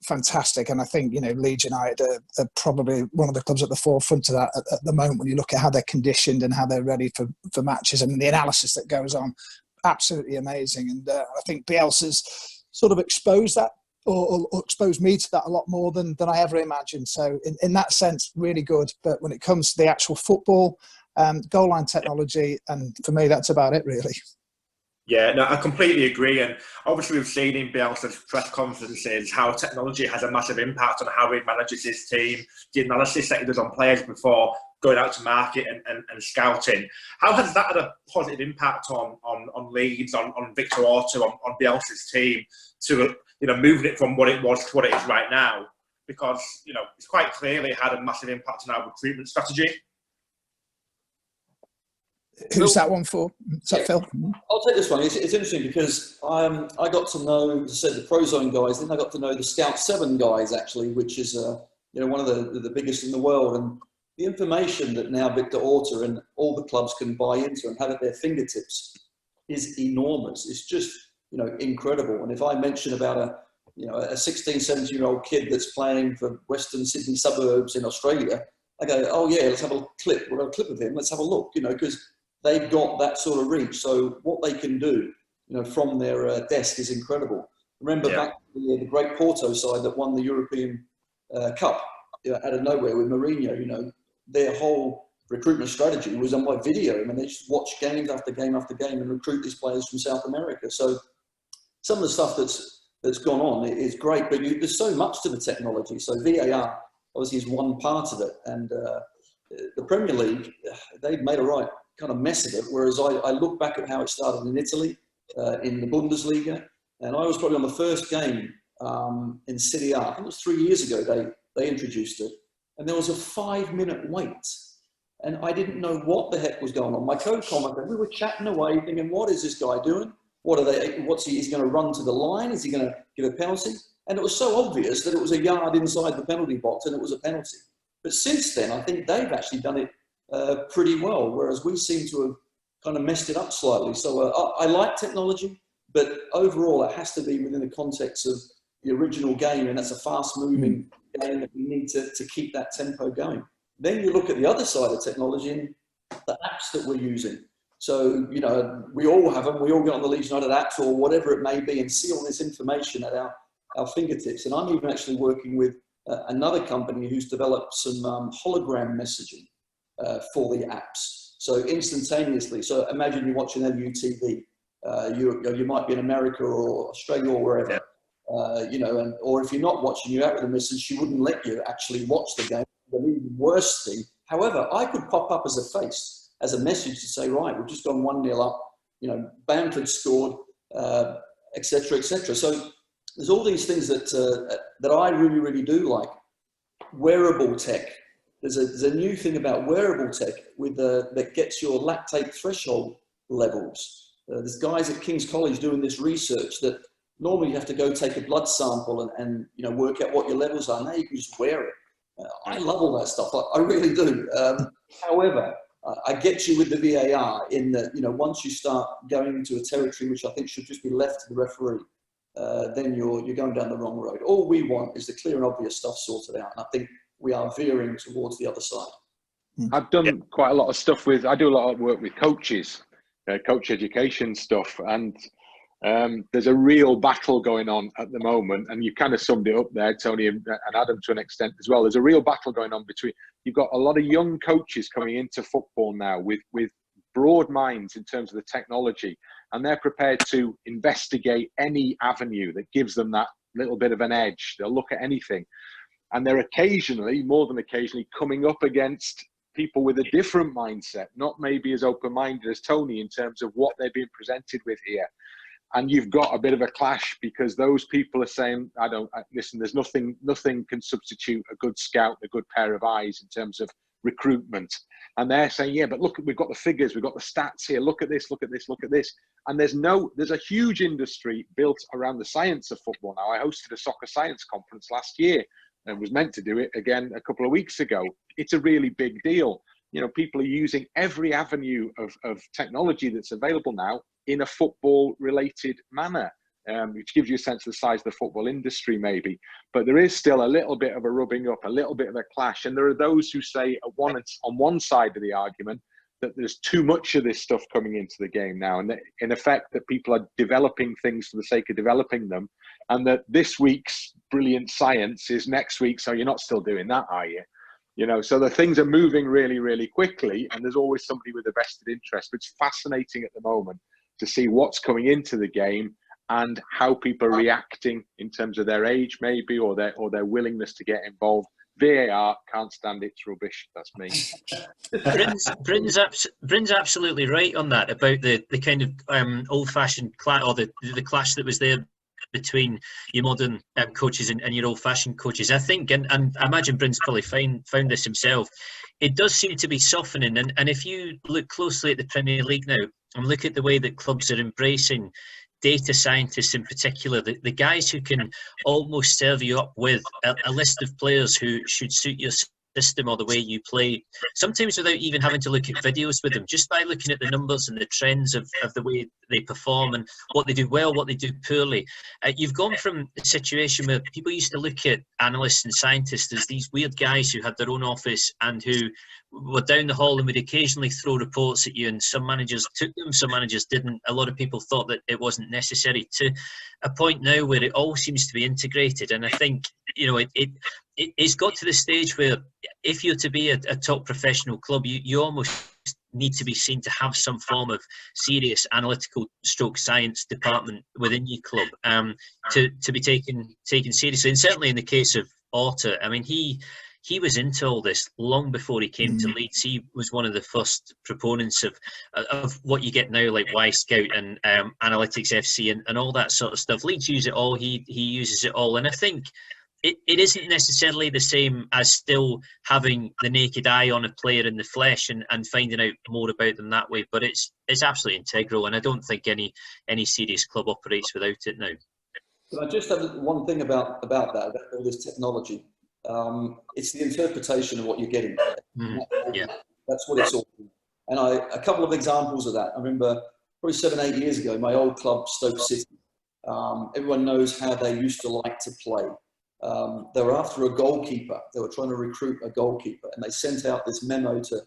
fantastic. And I think, Leeds United are probably one of the clubs at the forefront of that at the moment when you look at how they're conditioned and how they're ready for matches and the analysis that goes on. Absolutely amazing. And I think Bielsa's sort of exposed that or exposed me to that a lot more than I ever imagined. So in that sense, really good. But when it comes to the actual football, goal line technology, and for me, that's about it, really. Yeah, no, I completely agree. And obviously we've seen in Bielsa's press conferences how technology has a massive impact on how he manages his team, the analysis that he does on players before going out to market and scouting. How has that had a positive impact on Leeds, on Victor Orta, on Bielsa's team to, moving it from what it was to what it is right now? Because, it's quite clearly had a massive impact on our recruitment strategy. Who's that one for? Is that Phil? I'll take this one. It's interesting because I got to know, as I said, the Prozone guys. Then I got to know the Scout 7 guys, actually, which is one of the biggest in the world. And the information that now Victor Orta and all the clubs can buy into and have at their fingertips is enormous. It's just, incredible. And if I mention about a 16, 17-year-old kid that's playing for Western Sydney suburbs in Australia, I go, oh yeah, let's have a clip. We've got a clip of him. Let's have a look, because they've got that sort of reach. So what they can do, from their desk is incredible. Remember back the great Porto side that won the European Cup out of nowhere with Mourinho, their whole recruitment strategy was on by video. I mean, they just watch games after game after game and recruit these players from South America. So some of the stuff that's gone on is great, but there's so much to the technology. So VAR obviously is one part of it. And the Premier League, they've made a right kind of mess of it. Whereas I look back at how it started in Italy, in the Bundesliga, and I was probably on the first game in Serie A. I think it was 3 years ago they introduced it. And there was a 5-minute wait. And I didn't know what the heck was going on. My co-commentator, we were chatting away thinking, what is this guy doing? Is he going to run to the line? Is he going to give a penalty? And it was so obvious that it was a yard inside the penalty box and it was a penalty. But since then, I think they've actually done it pretty well, whereas we seem to have kind of messed it up slightly. So I like technology, but overall it has to be within the context of the original game, and that's a fast-moving game that we need to keep that tempo going. Then you look at the other side of technology and the apps that we're using. So, we all have them. We all get on the Leeds United apps or whatever it may be and see all this information at our fingertips. And I'm even actually working with another company who's developed some hologram messaging for the apps. So instantaneously. So imagine you're watching MUTV. You might be in America or Australia or wherever. Or if you're not watching, you're out with a missus, she wouldn't let you actually watch the game. The even worse thing. However, I could pop up as a face, as a message to say, right, we've just gone 1-0 up, Bamford scored, etc., etc. So there's all these things that I really, really do like. Wearable tech. There's a new thing about wearable tech that gets your lactate threshold levels. There's guys at King's College doing this research that normally you have to go take a blood sample and work out what your levels are. Now you can just wear it. I love all that stuff. I really do. However, I get you with the VAR in that, once you start going into a territory which I think should just be left to the referee, then you're going down the wrong road. All we want is the clear and obvious stuff sorted out. And I think we are veering towards the other side. I've done quite a lot of stuff I do a lot of work with coaches, coach education stuff. And there's a real battle going on at the moment, and you kind of summed it up there, Tony, and Adam to an extent as well. There's a real battle going on between, you've got a lot of young coaches coming into football now with broad minds in terms of the technology, and they're prepared to investigate any avenue that gives them that little bit of an edge. They'll look at anything, and they're occasionally, more than occasionally, coming up against people with a different mindset, not maybe as open-minded as Tony in terms of what they're being presented with here. And you've got a bit of a clash because those people are saying, listen, there's nothing can substitute a good scout, a good pair of eyes in terms of recruitment. And they're saying, yeah, but look, we've got the figures, we've got the stats here. Look at this, look at this, look at this. And there's a huge industry built around the science of football now. I hosted a soccer science conference last year and was meant to do it again a couple of weeks ago. It's a really big deal. People are using every avenue of technology that's available now in a football-related manner, which gives you a sense of the size of the football industry, maybe. But there is still a little bit of a rubbing up, a little bit of a clash. And there are those who say on one side of the argument that there's too much of this stuff coming into the game now, and that, in effect, that people are developing things for the sake of developing them, and that this week's brilliant science is next week, so you're not still doing that, are you? So the things are moving really, really quickly, and there's always somebody with a vested interest. But it's fascinating at the moment to see what's coming into the game and how people are reacting in terms of their age, maybe, or their willingness to get involved. VAR, can't stand it, it's rubbish. That's me. Bryn's absolutely right on that about the kind of old-fashioned clash, or the clash that was there between your modern coaches and your old-fashioned coaches. I think, and I imagine Bryn's probably found this himself, it does seem to be softening. And if you look closely at the Premier League now and look at the way that clubs are embracing data scientists in particular, the guys who can almost serve you up with a list of players who should suit your system or the way you play, sometimes without even having to look at videos with them, just by looking at the numbers and the trends of the way they perform and what they do well, what they do poorly. You've gone from a situation where people used to look at analysts and scientists as these weird guys who had their own office and who were down the hall and would occasionally throw reports at you, and some managers took them, some managers didn't. A lot of people thought that it wasn't necessary, to a point now where it all seems to be integrated. And I think, you know, it's got to the stage where if you're to be a top professional club, you almost need to be seen to have some form of serious analytical stroke science department within your club, to be taken seriously. And certainly in the case of Orta, I mean, he was into all this long before he came to Leeds. He was one of the first proponents of what you get now, like Y-Scout and Analytics FC and all that sort of stuff. Leeds use it all. He uses it all. And I think it isn't necessarily the same as still having the naked eye on a player in the flesh and finding out more about them that way. But it's absolutely integral, and I don't think any serious club operates without it now. But I just have one thing about all this technology. It's the interpretation of what you're getting. Yeah, that's what it's all. And a couple of examples of that. I remember probably 7-8 years ago, my old club, Stoke City. Everyone knows how they used to like to play. They were after a goalkeeper. They were trying to recruit a goalkeeper, and they sent out this memo to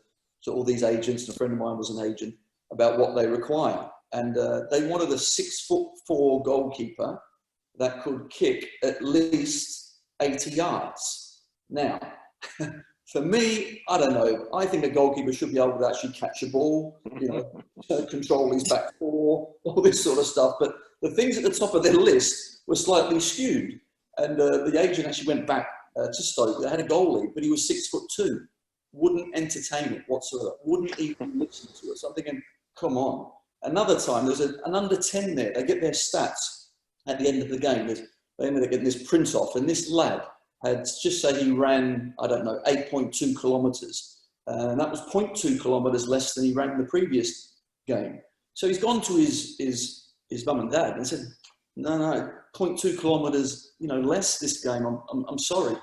all these agents. And a friend of mine was an agent, about what they require. And they wanted a 6'4" goalkeeper that could kick at least 80 yards. Now, for me, I don't know. I think a goalkeeper should be able to actually catch a ball, you know, control his back four, all this sort of stuff. But the things at the top of their list were slightly skewed. And the agent actually went back to Stoke. They had a goalie, but he was 6'2". Wouldn't entertain it whatsoever. Wouldn't even listen to us. I'm thinking, come on. Another time, there's an under 10 there. They get their stats at the end of the game. They ended up getting this print off, and this lad had, just say he ran, I don't know, 8.2 kilometres. And that was 0.2 kilometres less than he ran in the previous game. So he's gone to his mum and dad and said, no, 0.2 kilometres, you know, less this game. I'm sorry.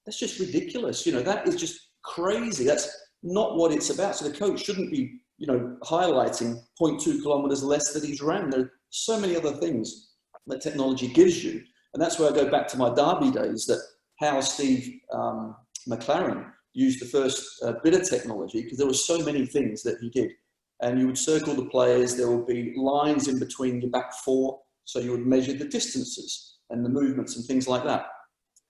That's just ridiculous. You know, that is just crazy. That's not what it's about. So the coach shouldn't be, you know, highlighting 0.2 kilometres less that he's ran. There are so many other things that technology gives you. And that's where I go back to my Derby days, that how Steve McLaren used the first bit of technology, because there were so many things that he did. And you would circle the players. There would be lines in between your back four. So you would measure the distances and the movements and things like that.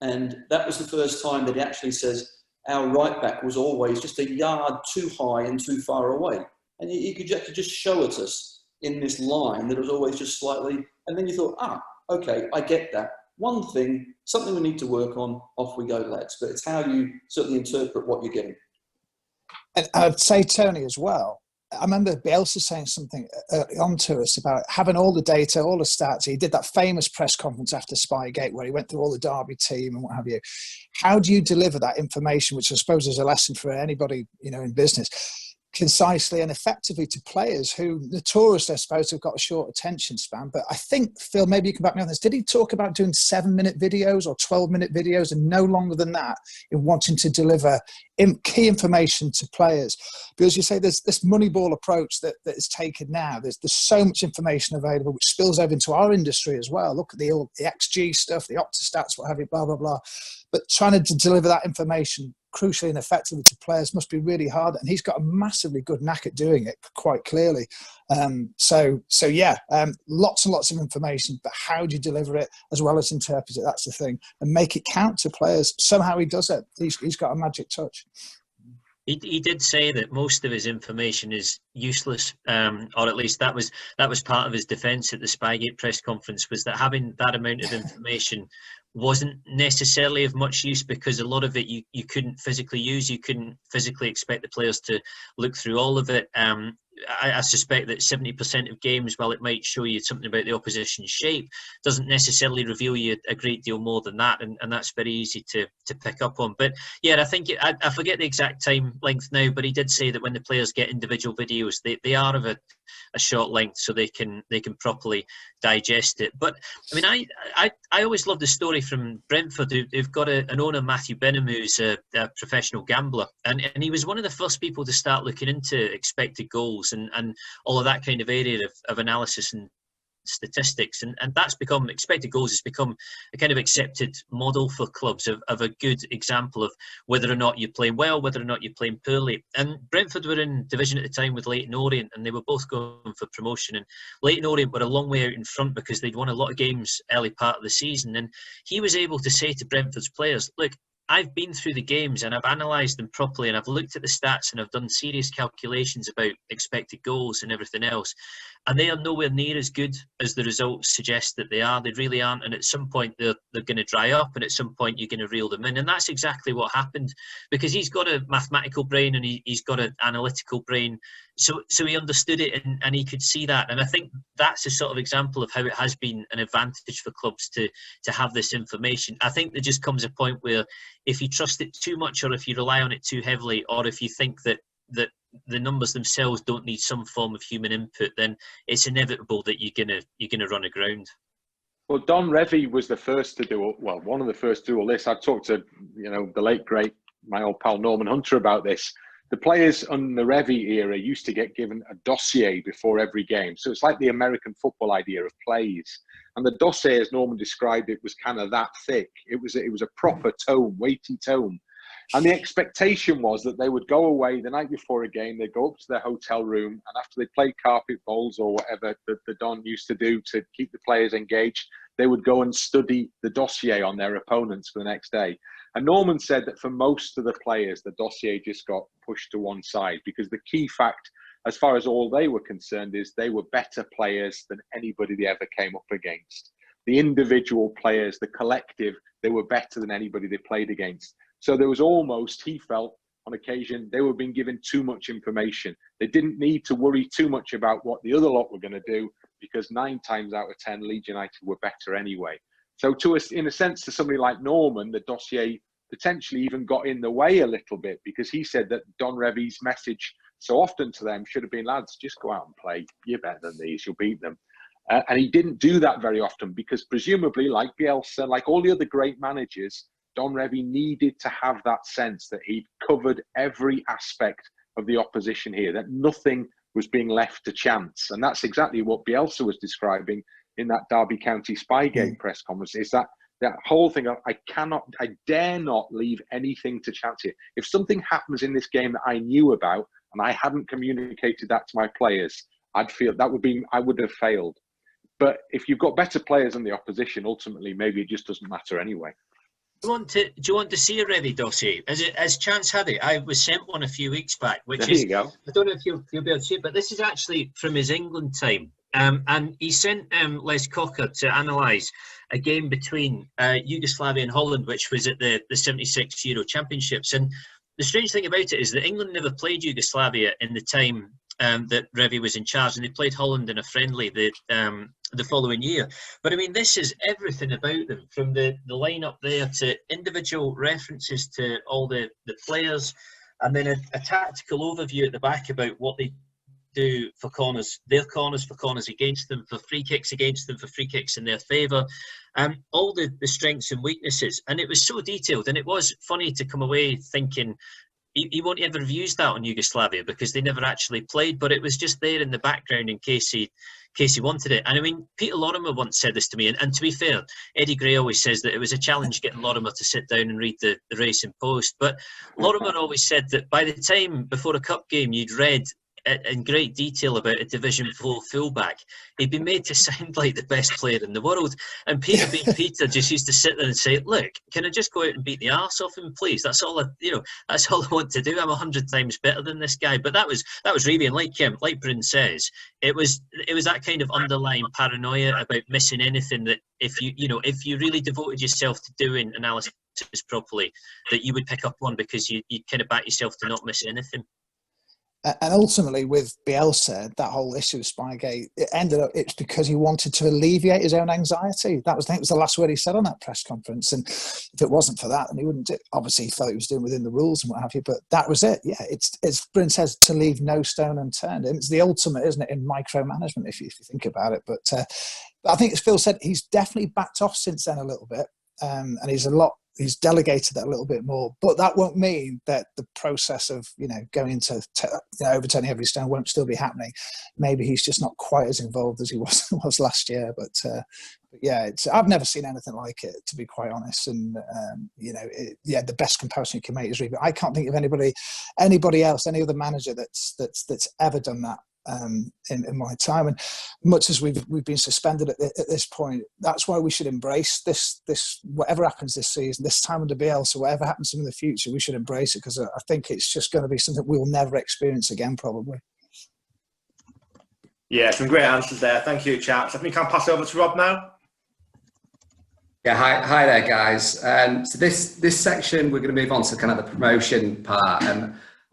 And that was the first time that he actually says our right back was always just a yard too high and too far away. And he could just show it us in this line that was always just slightly, and then you thought, okay, I get that. One thing, something we need to work on, off we go, lads. But it's how you certainly interpret what you're getting. And I'd say, Tony, as well, I remember Bielsa saying something early on to us about having all the data, all the stats. He did that famous press conference after Spygate where he went through all the Derby team and what have you. How do you deliver that information, which I suppose is a lesson for anybody, you know, in business, concisely and effectively to players who notoriously, I suppose, have got a short attention span? But I think, Phil, maybe you can back me on this. Did he talk about doing 7-minute videos or 12-minute videos and no longer than that in wanting to deliver key information to players? Because you say there's this Moneyball approach that is taken now. There's so much information available which spills over into our industry as well. Look at the XG stuff, the Optastats, what have you, blah, blah, blah. But trying to deliver that information crucially and effectively to players must be really hard, and he's got a massively good knack at doing it, quite clearly. So yeah, lots and lots of information, but how do you deliver it as well as interpret it? That's the thing, and make it count to players. Somehow he does it. He's got a magic touch. He did say that most of his information is useless, or at least that was part of his defence at the Spygate press conference, was that having that amount of information wasn't necessarily of much use, because a lot of it you couldn't physically use. You couldn't physically expect the players to look through all of it. I suspect that 70% of games, while it might show you something about the opposition's shape, doesn't necessarily reveal you a great deal more than that, and that's very easy to pick up on. But yeah, I think I forget the exact time length now, but he did say that when the players get individual videos, they are of a short length, so they can properly digest it. But I mean, I always love the story from Brentford, who've got an owner, Matthew Benham, who's a professional gambler, and he was one of the first people to start looking into expected goals and all of that kind of area of analysis and statistics, and that's become, expected goals has become a kind of accepted model for clubs of a good example of whether or not you're playing well, whether or not you're playing poorly. And Brentford were in division at the time with Leyton Orient, and they were both going for promotion, and Leyton Orient were a long way out in front because they'd won a lot of games early part of the season, and he was able to say to Brentford's players, look, I've been through the games and I've analysed them properly, and I've looked at the stats and I've done serious calculations about expected goals and everything else, and they are nowhere near as good as the results suggest that they are. They really aren't, and at some point they're going to dry up, and at some point you're going to reel them in, and that's exactly what happened, because he's got a mathematical brain and he's got an analytical brain, so he understood it and he could see that. And I think that's a sort of example of how it has been an advantage for clubs to have this information. I think there just comes a point where if you trust it too much, or if you rely on it too heavily, or if you think that the numbers themselves don't need some form of human input, then it's inevitable that you're gonna run aground. Well, Don Revie was the first to do, well, one of the first to do all this. I talked to, the late great, my old pal Norman Hunter about this. The players on the Revie era used to get given a dossier before every game. So it's like the American football idea of plays. And the dossier, as Norman described it, was kind of that thick. It was a proper tome, weighty tome. And the expectation was that they would go away the night before a game, they'd go up to their hotel room, and after they played carpet bowls or whatever that the Don used to do to keep the players engaged, they would go and study the dossier on their opponents for the next day. And Norman said that for most of the players, the dossier just got pushed to one side, because the key fact, as far as all they were concerned, is they were better players than anybody they ever came up against. The individual players, the collective, they were better than anybody they played against. So there was almost, he felt, on occasion, they were being given too much information. They didn't need to worry too much about what the other lot were going to do, because 9 times out of 10, Leeds United were better anyway. So to us, in a sense, to somebody like Norman, the dossier potentially even got in the way a little bit, because he said that Don Revie's message so often to them should have been, lads, just go out and play. You're better than these, you'll beat them. And he didn't do that very often, because presumably, like Bielsa, like all the other great managers, Don Revie needed to have that sense that he'd covered every aspect of the opposition here, that nothing was being left to chance. And that's exactly what Bielsa was describing in that Derby County Spygate press conference, is that whole thing of, I dare not leave anything to chance here. If something happens in this game that I knew about and I hadn't communicated that to my players, I'd feel I would have failed. But if you've got better players than the opposition, ultimately, maybe it just doesn't matter anyway. Do you want to see a Revie dossier? As chance had it, I was sent one a few weeks back, which there you go. I don't know if you'll be able to see it, but this is actually from his England time. And he sent Les Cocker to analyse a game between Yugoslavia and Holland, which was at the 76 Euro Championships. And the strange thing about it is that England never played Yugoslavia in the time that Revie was in charge, and they played Holland in a friendly the following year. But I mean, this is everything about them, from the lineup there to individual references to all the players, and then a tactical overview at the back about what they do for corners, their corners for corners against them, for free kicks against them, for free kicks in their favour, all the strengths and weaknesses. And it was so detailed, and it was funny to come away thinking, he won't ever have used that on Yugoslavia because they never actually played, but it was just there in the background in case he wanted it. And I mean, Peter Lorimer once said this to me, and to be fair, Eddie Gray always says that it was a challenge getting Lorimer to sit down and read the Racing Post. But Lorimer always said that by the time before a cup game you'd read in great detail about a Division 4 fullback, he'd been made to sound like the best player in the world. And Peter being Peter just used to sit there and say, look, can I just go out and beat the arse off him, please? That's all that's all I want to do. I'm 100 times better than this guy. But that was really, and like Bryn says, it was that kind of underlying paranoia about missing anything, that if you really devoted yourself to doing analysis properly, that you would pick up on, because you kind of back yourself to not miss anything. And ultimately, with Bielsa, that whole issue of Spygate, it's because he wanted to alleviate his own anxiety. I think it was the last word he said on that press conference. And if it wasn't for that, then he wouldn't do. Obviously, he felt he was doing within the rules and what have you. But that was it. Yeah, it's Bryn says, to leave no stone unturned. And it's the ultimate, isn't it, in micromanagement, if you think about it. But I think, as Phil said, he's definitely backed off since then a little bit, and he's delegated that a little bit more, but that won't mean that the process of going to overturning every stone won't still be happening. Maybe he's just not quite as involved as he was last year. But yeah, I've never seen anything like it, to be quite honest. And the best comparison you can make is Reba. I can't think of anybody else, any other manager that's ever done that. In my time, and much as we've been suspended at this point, that's why we should embrace this whatever happens this season, this time under Bielsa, whatever happens in the future, we should embrace it, because I think it's just going to be something we'll never experience again, probably. Yeah, some great answers there. Thank you, chaps. I think we can pass over to Rob now. Yeah, hi there, guys. So this section, we're going to move on to kind of the promotion part.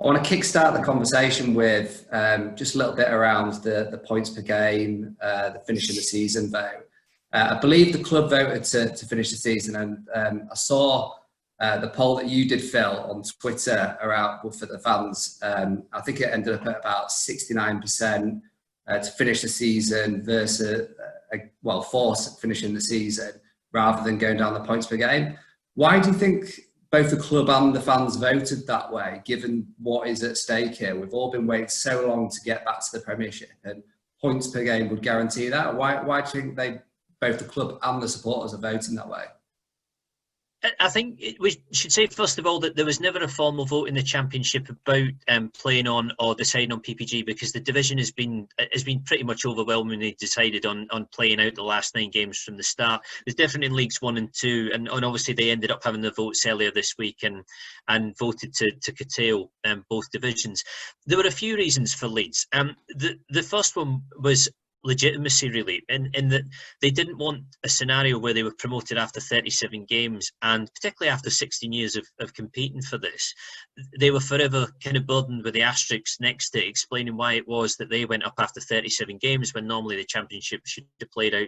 I want to kickstart the conversation with just a little bit around the points per game, the finishing the season vote. I believe the club voted to finish the season, and I saw the poll that you did, Phil, on Twitter around for the fans. I think it ended up at about 69% to finish the season versus, for finishing the season rather than going down the points per game. Why do you think both the club and the fans voted that way, given what is at stake here? We've all been waiting so long to get back to the Premiership, and points per game would guarantee that. Why do you think both the club and the supporters are voting that way? I think we should say, first of all, that there was never a formal vote in the Championship about playing on or deciding on PPG, because the division has been pretty much overwhelmingly decided on playing out the last 9 games from the start. There's definitely in Leagues 1 and 2, and obviously they ended up having the votes earlier this week and voted to curtail both divisions. There were a few reasons for Leeds. The first one was legitimacy, really, in that they didn't want a scenario where they were promoted after 37 games, and particularly after 16 years of competing for this, they were forever kind of burdened with the asterisks next to it, explaining why it was that they went up after 37 games when normally the Championship should have played out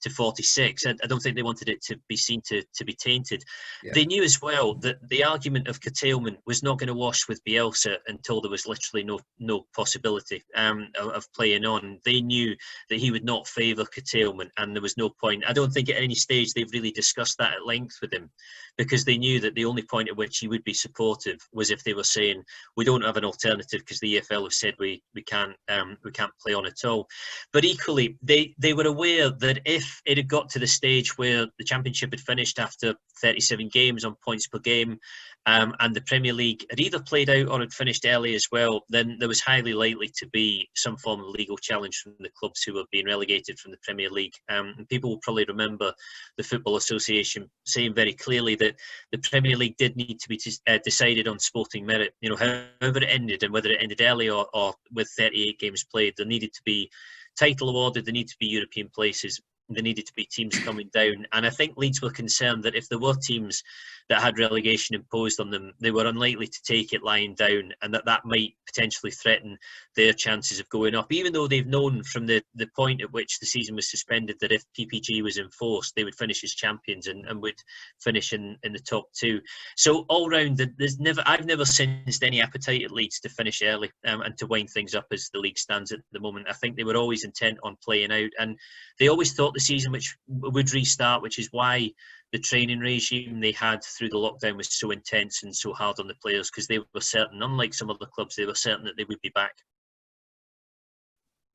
to 46. I don't think they wanted it to be seen to be tainted. Yeah. They knew as well that the argument of curtailment was not going to wash with Bielsa until there was literally no possibility of playing on. They knew that he would not favour curtailment, and there was no point. I don't think at any stage they've really discussed that at length with him, because they knew that the only point at which he would be supportive was if they were saying, we don't have an alternative because the EFL have said we can't play on at all. But equally, they were aware that if it had got to the stage where the Championship had finished after 37 games on points per game, and the Premier League had either played out or had finished early as well, then there was highly likely to be some form of legal challenge from the clubs who were being relegated from the Premier League. And people will probably remember the Football Association saying very clearly that the Premier League did need to be decided on sporting merit. However it ended, and whether it ended early or with 38 games played, there needed to be title awarded, there needed to be European places, there needed to be teams coming down. And I think Leeds were concerned that if there were teams that had relegation imposed on them, they were unlikely to take it lying down, and that might potentially threaten their chances of going up, even though they've known from the point at which the season was suspended that if PPG was enforced, they would finish as champions and would finish in the top 2. So all round, I've never sensed any appetite at Leeds to finish early and to wind things up as the league stands at the moment. I think they were always intent on playing out, and they always thought the season which would restart, which is why the training regime they had through the lockdown was so intense and so hard on the players, because they were certain, unlike some other clubs, they were certain that they would be back.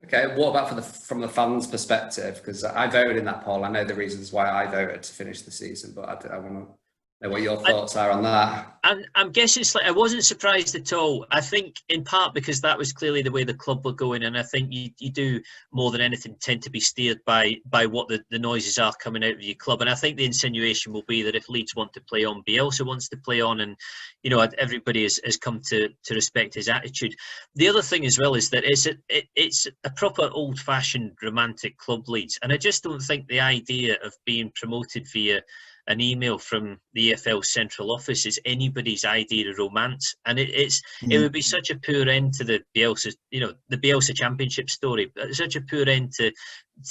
Okay, what about from the fans' perspective? Because I voted in that poll. I know the reasons why I voted to finish the season, but I want to know what your thoughts are on that. I'm guessing I wasn't surprised at all. I think in part because that was clearly the way the club were going, and I think you do more than anything tend to be steered by what the noises are coming out of your club. And I think the insinuation will be that if Leeds want to play on, Bielsa wants to play on, and everybody has come to respect his attitude. The other thing as well is that it's a proper old-fashioned romantic club, Leeds, and I just don't think the idea of being promoted via an email from the EFL central office is anybody's idea of romance, and it would be such a poor end to the Bielsa, the Bielsa Championship story, but such a poor end to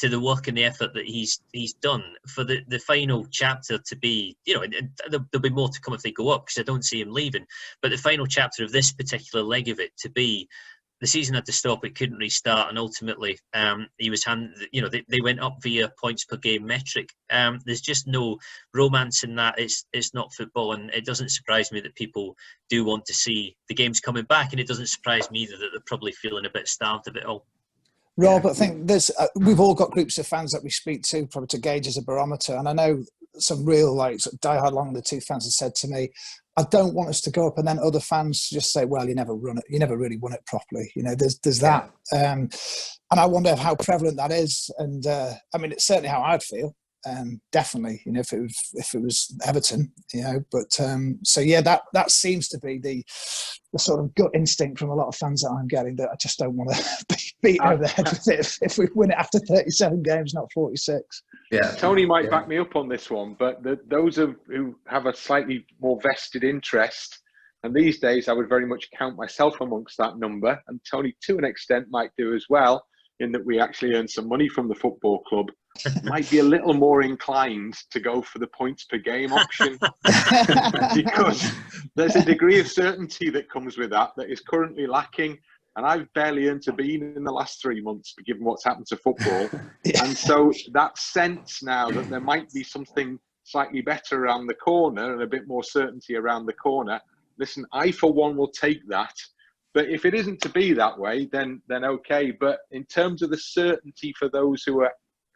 the work and the effort that he's done for the final chapter to be, there'll be more to come if they go up, because I don't see him leaving, but the final chapter of this particular leg of it to be the season had to stop, it couldn't restart, and ultimately he was they went up via points per game metric. There's just no romance in that. It's not football, and it doesn't surprise me that people do want to see the games coming back, and it doesn't surprise me either that they're probably feeling a bit starved of it all. Rob, I think there's we've all got groups of fans that we speak to, probably to gauge as a barometer, and I know some real diehard Long in the Tooth fans have said to me, I don't want us to go up, and then other fans just say, well, you never really won it properly. There's that. And I wonder how prevalent that is. And I mean, it's certainly how I'd feel. Definitely, if it was Everton, but so yeah, that seems to be the sort of gut instinct from a lot of fans that I'm getting, that I just don't want to be beat over the head with it if we win it after 37 games, not 46. Yeah, Tony might back me up on this one, but those who have a slightly more vested interest, and these days I would very much count myself amongst that number, and Tony to an extent might do as well, in that we actually earn some money from the football club, might be a little more inclined to go for the points per game option because there's a degree of certainty that comes with that is currently lacking. And I've barely earned a bean in the last 3 months, given what's happened to football. And so that sense now that there might be something slightly better around the corner and a bit more certainty around the corner. Listen, I for one will take that. But if it isn't to be that way, then okay. But in terms of the certainty for those who are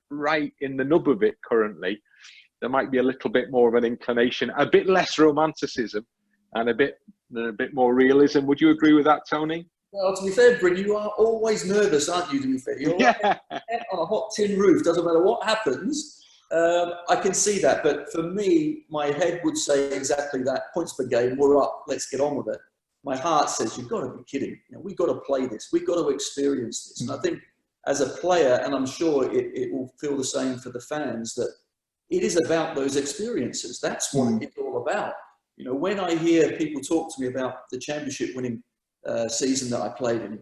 right in the nub of it currently, there might be a little bit more of an inclination, a bit less romanticism, and a bit more realism. Would you agree with that, Tony? Well, to be fair, Bryn, you are always nervous, aren't you, to be fair? You're on a hot tin roof, doesn't matter what happens. I can see that, but for me, my head would say exactly that. Points per game, we're up, let's get on with it. My heart says, you've got to be kidding. We've got to play this. We've got to experience this. And I think as a player, and I'm sure it will feel the same for the fans, that it is about those experiences. That's what it's all about. When I hear people talk to me about the championship winning season that I played in,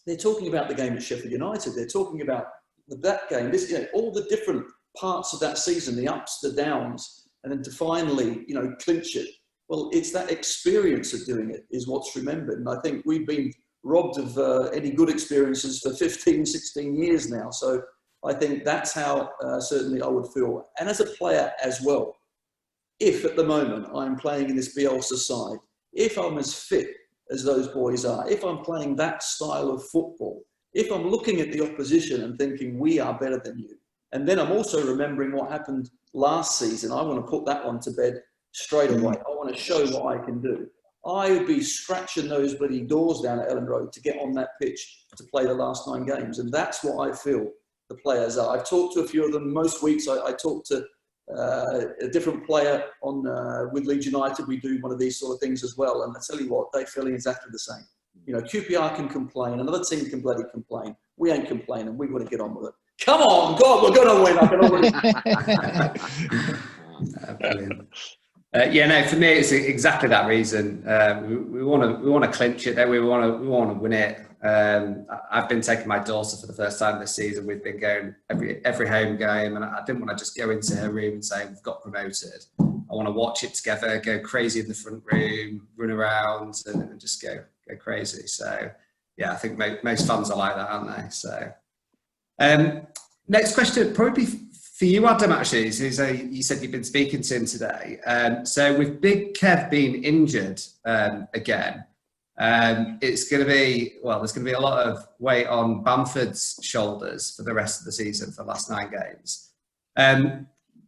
they're talking about the game at Sheffield United. They're talking about that game, all the different parts of that season, the ups, the downs, and then to finally, clinch it. Well, it's that experience of doing it is what's remembered. And I think we've been robbed of any good experiences for 15, 16 years now. So I think that's how certainly I would feel. And as a player as well, if at the moment I'm playing in this Bielsa side, if I'm as fit as those boys are, if I'm playing that style of football, if I'm looking at the opposition and thinking we are better than you, and then I'm also remembering what happened last season, I want to put that one to bed straight away. I want to show what I can do. I would be scratching those bloody doors down at Ellen Road to get on that pitch to play the last 9 games. And that's what I feel the players are. I've talked to a few of them. Most weeks I talk to a different player with Leeds United. We do one of these sort of things as well. And I tell you what, they're feeling exactly the same. QPR can complain. Another team can bloody complain. We ain't complaining. We want to get on with it. Come on, God, we're going to win. I can already... Brilliant. For me, it's exactly that reason. We want to clinch it. We want to win it. I've been taking my daughter for the first time this season. We've been going every home game, and I didn't want to just go into her room and say we've got promoted. I want to watch it together, go crazy in the front room, run around, and just go crazy. So yeah, I think most fans are like that, aren't they? So next question, probably for you, Adam, actually, you said you've been speaking to him today. So with Big Kev being injured again, it's going to be, there's going to be a lot of weight on Bamford's shoulders for the rest of the season for the last 9 games.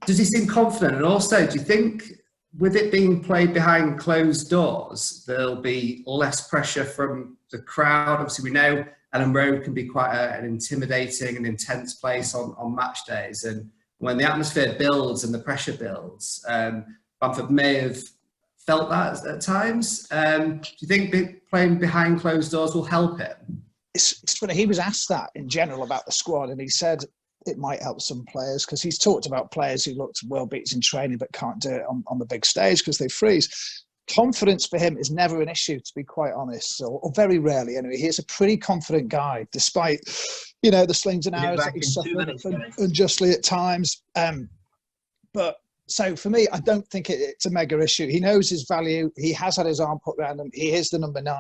Does he seem confident? And also, do you think with it being played behind closed doors, there'll be less pressure from the crowd? Obviously, we know Ellen Road can be quite an intimidating and intense place on match days. And when the atmosphere builds and the pressure builds, Bamford may have felt that at times. Do you think playing behind closed doors will help him? It's funny, he was asked that in general about the squad, and he said it might help some players, because he's talked about players who looked well beats in training but can't do it on the big stage because they freeze. Confidence for him is never an issue, to be quite honest, or very rarely anyway. He's a pretty confident guy, despite, you know, the slings and arrows that he's suffered unjustly at times. But so for me, I don't think it's a mega issue. He knows his value. He has had his arm put around him. He is the number 9,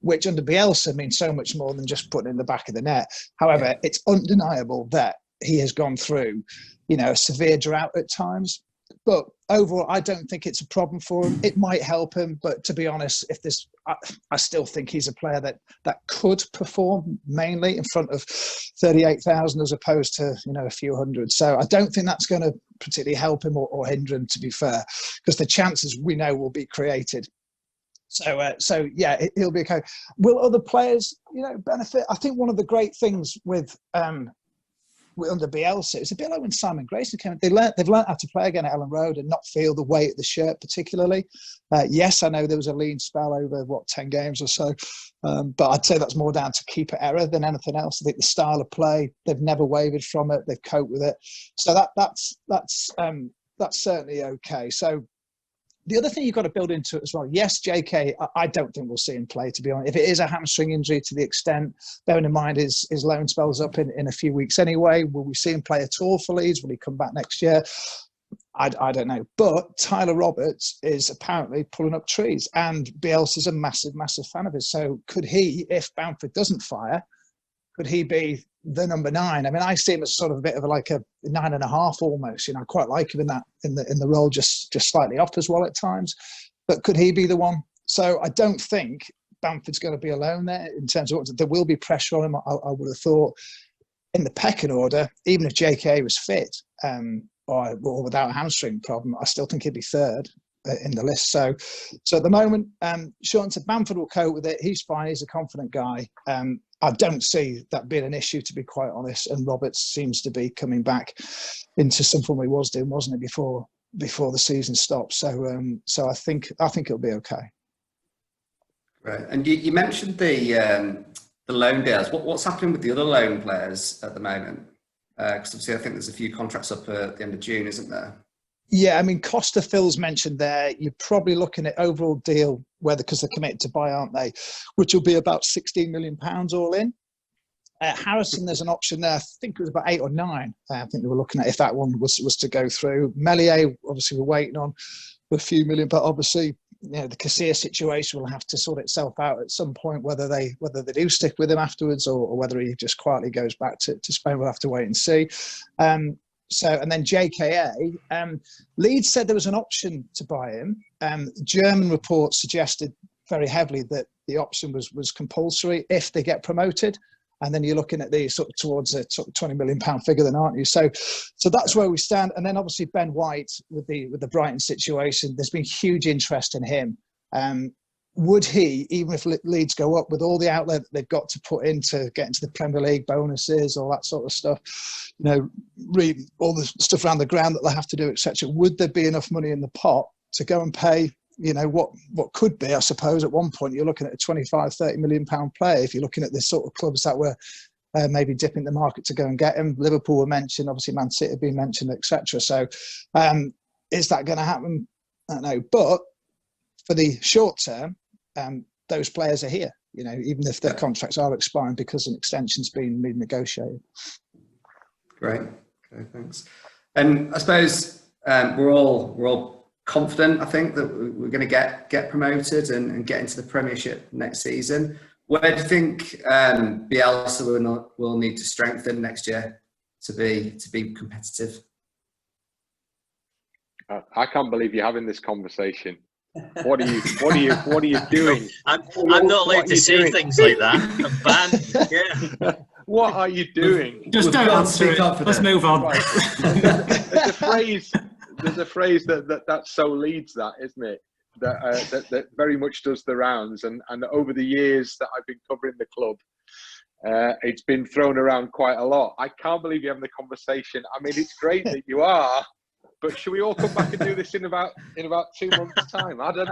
which under Bielsa means so much more than just putting in the back of the net. However, it's undeniable that he has gone through, you know, a severe drought at times. But overall, I don't think it's a problem for him. It might help him, but to be honest, if this, I still think he's a player that could perform mainly in front of 38,000 as opposed to, you know, a few hundred. So I don't think that's going to particularly help him or hinder him, to be fair, because the chances we know will be created. So yeah, he'll be okay. Will other players, you know, benefit? I think one of the great things with under Bielsa, it was a bit like when Simon Grayson came in. They've learned how to play again at Ellen Road and not feel the weight of the shirt particularly. Yes, I know there was a lean spell over 10 games or so, but I'd say that's more down to keeper error than anything else. I think the style of play, they've never wavered from it. They've coped with it, so that's certainly okay. So the other thing you've got to build into it as well. Yes, JK, I don't think we'll see him play, to be honest. If it is a hamstring injury to the extent, bearing in mind his loan spell's up in a few weeks anyway, will we see him play at all for Leeds? Will he come back next year? I don't know. But Tyler Roberts is apparently pulling up trees, and Bielsa's a massive, massive fan of his. So could he, if Bamford doesn't fire, could he be the number 9? I mean, I see him as sort of a bit of like a 9.5 almost. You know, I quite like him in the role, just slightly off as well at times. But could he be the one? So I don't think Bamford's going to be alone there in terms of what there will be pressure on him. I would have thought in the pecking order, even if JK was fit or without a hamstring problem, I still think he'd be 3rd in the list. So at the moment, Sean said Bamford will cope with it. He's fine. He's a confident guy. I don't see that being an issue, to be quite honest. And Roberts seems to be coming back into some form he was doing, wasn't it, before the season stopped? So I think it'll be okay. Right. And you mentioned the loan deals. What's happening with the other loan players at the moment? Because obviously I think there's a few contracts up at the end of June, isn't there? Yeah, I mean, Costa, Phil's mentioned there. You're probably looking at overall deal, because they're committed to buy, aren't they? Which will be about £16 million all in. Harrison, there's an option there. I think it was about 8 or 9. I think they were looking at if that one was to go through. Melier, obviously, we're waiting on a few million, but obviously, you know, the Casilla situation will have to sort itself out at some point. Whether they do stick with him afterwards or whether he just quietly goes back to Spain, we'll have to wait and see. And then JKA, Leeds said there was an option to buy him. German reports suggested very heavily that the option was compulsory if they get promoted. And then you're looking at the sort of towards a sort of £20 million figure then, aren't you? So that's where we stand. And then obviously Ben White with the Brighton situation, there's been huge interest in him. Would he, even if Leeds go up with all the outlet that they've got to put in to get into the Premier League, bonuses, all that sort of stuff, you know, read all the stuff around the ground that they have to do, etc. Would there be enough money in the pot to go and pay, you know, what could be, I suppose, at one point you're looking at a £25-30 million player if you're looking at the sort of clubs that were maybe dipping the market to go and get him. Liverpool were mentioned, obviously Man City have been mentioned, etc. So is that going to happen? I don't know. But for the short term, those players are here, you know, even if their contracts are expiring because an extension's been negotiated. Great. Okay, thanks. And I suppose we're all confident, I think, that we're going to get promoted and get into the Premiership next season. Where do you think Bielsa will need to strengthen next year to be competitive? I can't believe you're having this conversation. What are you doing? I'm not allowed to say things like that. I'm banned. Yeah. What are you doing? Just don't answer it. Let's move on. Right. There's a phrase that's so Leeds, that, isn't it? That very much does the rounds, and over the years that I've been covering the club, it's been thrown around quite a lot. I can't believe you're having the conversation. I mean, it's great that you are. But should we all come back and do this in about 2 months' time? I don't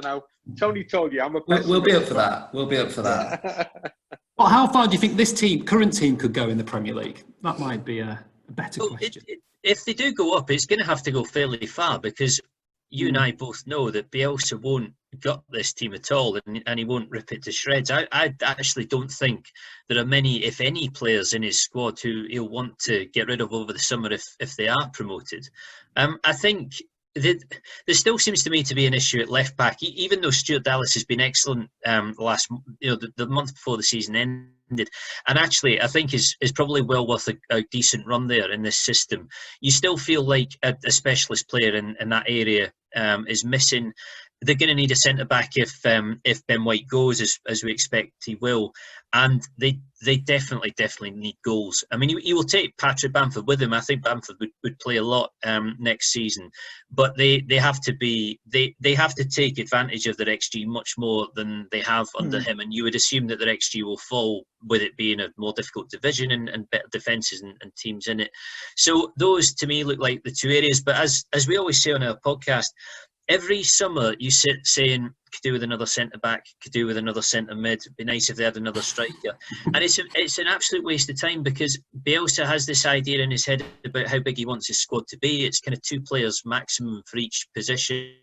know. Tony told you I'm a pessimist. We'll be up for that. Well, how far do you think this current team, could go in the Premier League? That might be a a better Well, question. if they do go up, it's going to have to go fairly far, because you and I both know that Bielsa won't gut this team at all, and he won't rip it to shreds. I actually don't think there are many, if any, players in his squad who he'll want to get rid of over the summer if they are promoted. I think there still seems to me to be an issue at left back, even though Stuart Dallas has been excellent the month before the season ended, and actually I think is probably well worth a decent run there in this system. You still feel like a specialist player in that area is missing. They're going to need a centre back if Ben White goes, as we expect he will, and they definitely need goals. I mean, he will take Patrick Bamford with him. I think Bamford would play a lot next season, but they have to take advantage of their XG much more than they have under him. And you would assume that their XG will fall with it being a more difficult division and better defences and teams in it. So those to me look like the two areas. But as we always say on our podcast, every summer you sit saying, could do with another centre-back, could do with another centre-mid, it'd be nice if they had another striker. And it's an absolute waste of time, because Bielsa has this idea in his head about how big he wants his squad to be. It's kind of 2 players maximum for each position.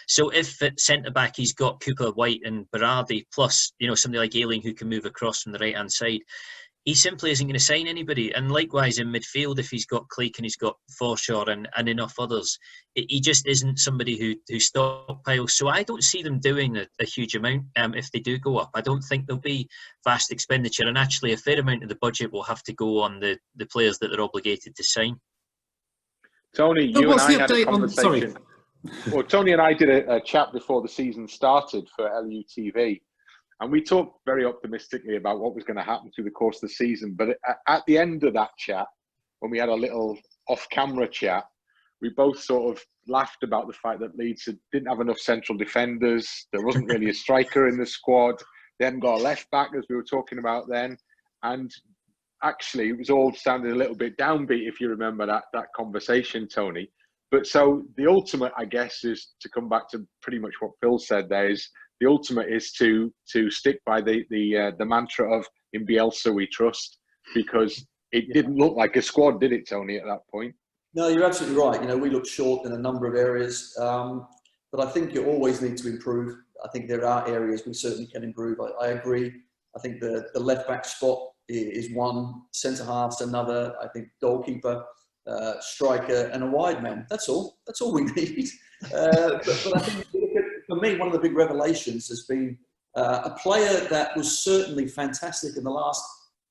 So if at centre-back he's got Cooper, White and Berardi, plus somebody like Ayling who can move across from the right-hand side, he simply isn't going to sign anybody. And likewise in midfield, if he's got Cleek and he's got Forshaw and enough others, he just isn't somebody who stockpiles. So I don't see them doing a huge amount if they do go up. I don't think there'll be vast expenditure, and actually a fair amount of the budget will have to go on the players that they're obligated to sign. Tony, you and I had a conversation. Sorry. Well, Tony and I did a chat before the season started for LUTV. And we talked very optimistically about what was going to happen through the course of the season. But at the end of that chat, when we had a little off-camera chat, we both sort of laughed about the fact that Leeds didn't have enough central defenders. There wasn't really a striker in the squad. They hadn't got a left-back, as we were talking about then. And actually, it was all sounding a little bit downbeat, if you remember that conversation, Tony. But so the ultimate, I guess, is to come back to pretty much what Phil said there, is the ultimate is to stick by the mantra of in Bielsa we trust, because it didn't look like a squad, did it, Tony, at that point? No, you're absolutely right. We look short in a number of areas, but I think you always need to improve. I think there are areas we certainly can improve. I agree. I think the left back spot is one, centre half's another. I think goalkeeper, striker, and a wide man. That's all. That's all we need. But I think, for me, one of the big revelations has been a player that was certainly fantastic in the last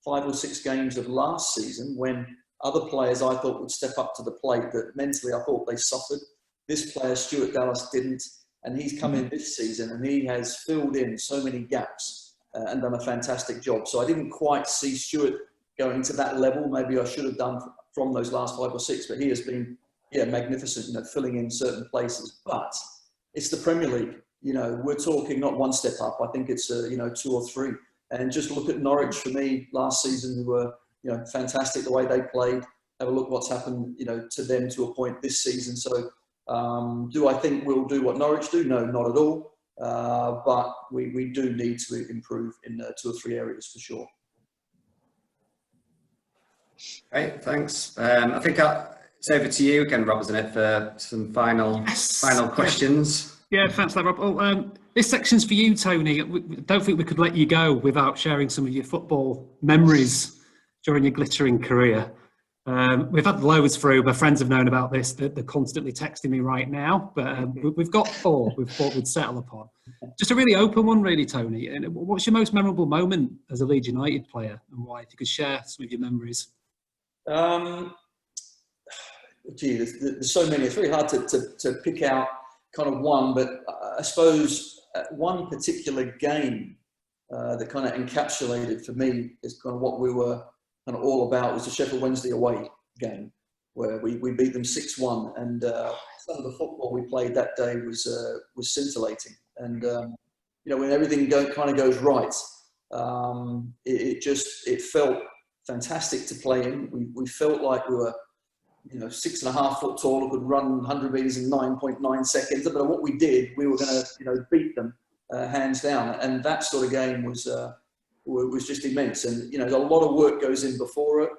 5 or 6 games of last season, when other players I thought would step up to the plate, that mentally I thought they suffered. This player, Stuart Dallas, didn't, and he's come in this season and he has filled in so many gaps and done a fantastic job. So I didn't quite see Stuart going to that level. Maybe I should have done from those last 5 or 6, but he has been magnificent, filling in certain places. But it's the Premier League. We're talking not 1 step up. I think it's 2 or 3. And just look at Norwich for me last season, who were fantastic the way they played. Have a look what's happened to them to a point this season. So do I think we'll do what Norwich do? No, not at all. But we do need to improve in 2 or 3 areas for sure. Great, thanks. I think it's over to you again, Rob, isn't it, for some final questions? Yeah, thanks for that, Rob. Oh, this section's for you, Tony. I don't think we could let you go without sharing some of your football memories during your glittering career. We've had loads through. My friends have known about this. They're constantly texting me right now. But we've got 4 we thought we'd settle upon. Just a really open one, really, Tony. And what's your most memorable moment as a Leeds United player, and why? If you could share some of your memories. There's so many. It's very hard to pick out kind of one, but I suppose one particular game that kind of encapsulated for me is kind of what we were kind of all about was the Sheffield Wednesday away game, where we beat them 6-1, and some of the football we played that day was scintillating. And when everything kind of goes right, it felt fantastic to play in. We felt like we were 6.5 foot tall, could run 100 metres in 9.9 seconds. But what we did, we were going to beat them hands down. And that sort of game was just immense. And a lot of work goes in before it,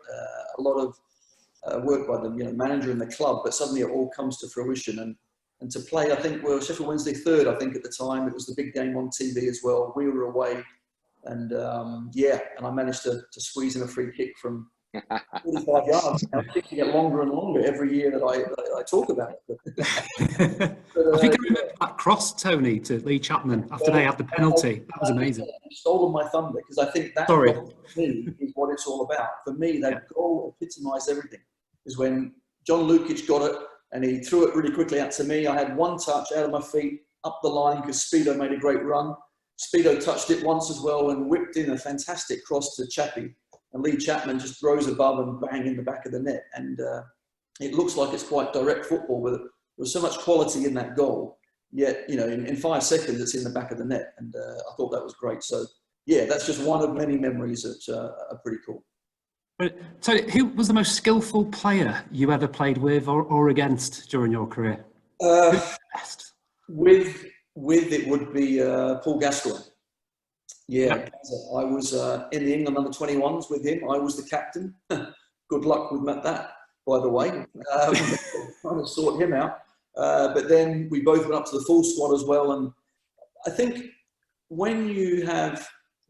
a lot of work by the manager in the club, but suddenly it all comes to fruition. And to play, I think, well, Sheffield Wednesday third, I think at the time, it was the big game on TV as well. We were away, and and I managed to squeeze in a free kick from 45 yards. I'm kicking it longer and longer every year that I talk about it. I think I remember that cross, Tony, to Lee Chapman after they had the penalty. That was amazing. You've stolen my thunder, because I think that for me is what it's all about. For me, that goal epitomised everything. Is when John Lukic got it and he threw it really quickly out to me. I had one touch out of my feet up the line because Speedo made a great run. Speedo touched it once as well and whipped in a fantastic cross to Chappie. And Lee Chapman just rose above and bang in the back of the net. And it looks like it's quite direct football, but there was so much quality in that goal. Yet, in 5 seconds, it's in the back of the net. And I thought that was great. So, yeah, that's just one of many memories that are pretty cool. So, who was the most skillful player you ever played with or against during your career? Best? With it would be Paul Gascoigne. Yeah, I was in the England under-21s with him. I was the captain. Good luck with that, by the way. Trying to sort him out. But then we both went up to the full squad as well. And I think when you have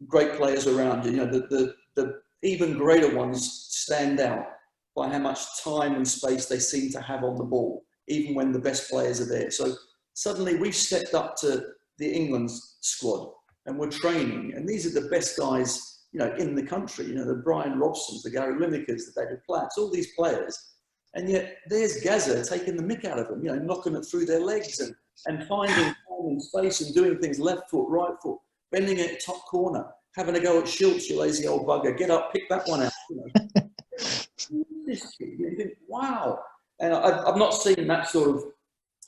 great players around you, the even greater ones stand out by how much time and space they seem to have on the ball, even when the best players are there. So suddenly we've stepped up to the England squad and we're training. And these are the best guys, in the country, the Brian Robsons, the Gary Linekers, the David Platts, all these players. And yet there's Gazza taking the mick out of them, knocking it through their legs and finding time and space and doing things left foot, right foot, bending it top corner, having a go at Schultz, you lazy old bugger. Get up, pick that one out. This kid, you think, wow. And I've not seen that sort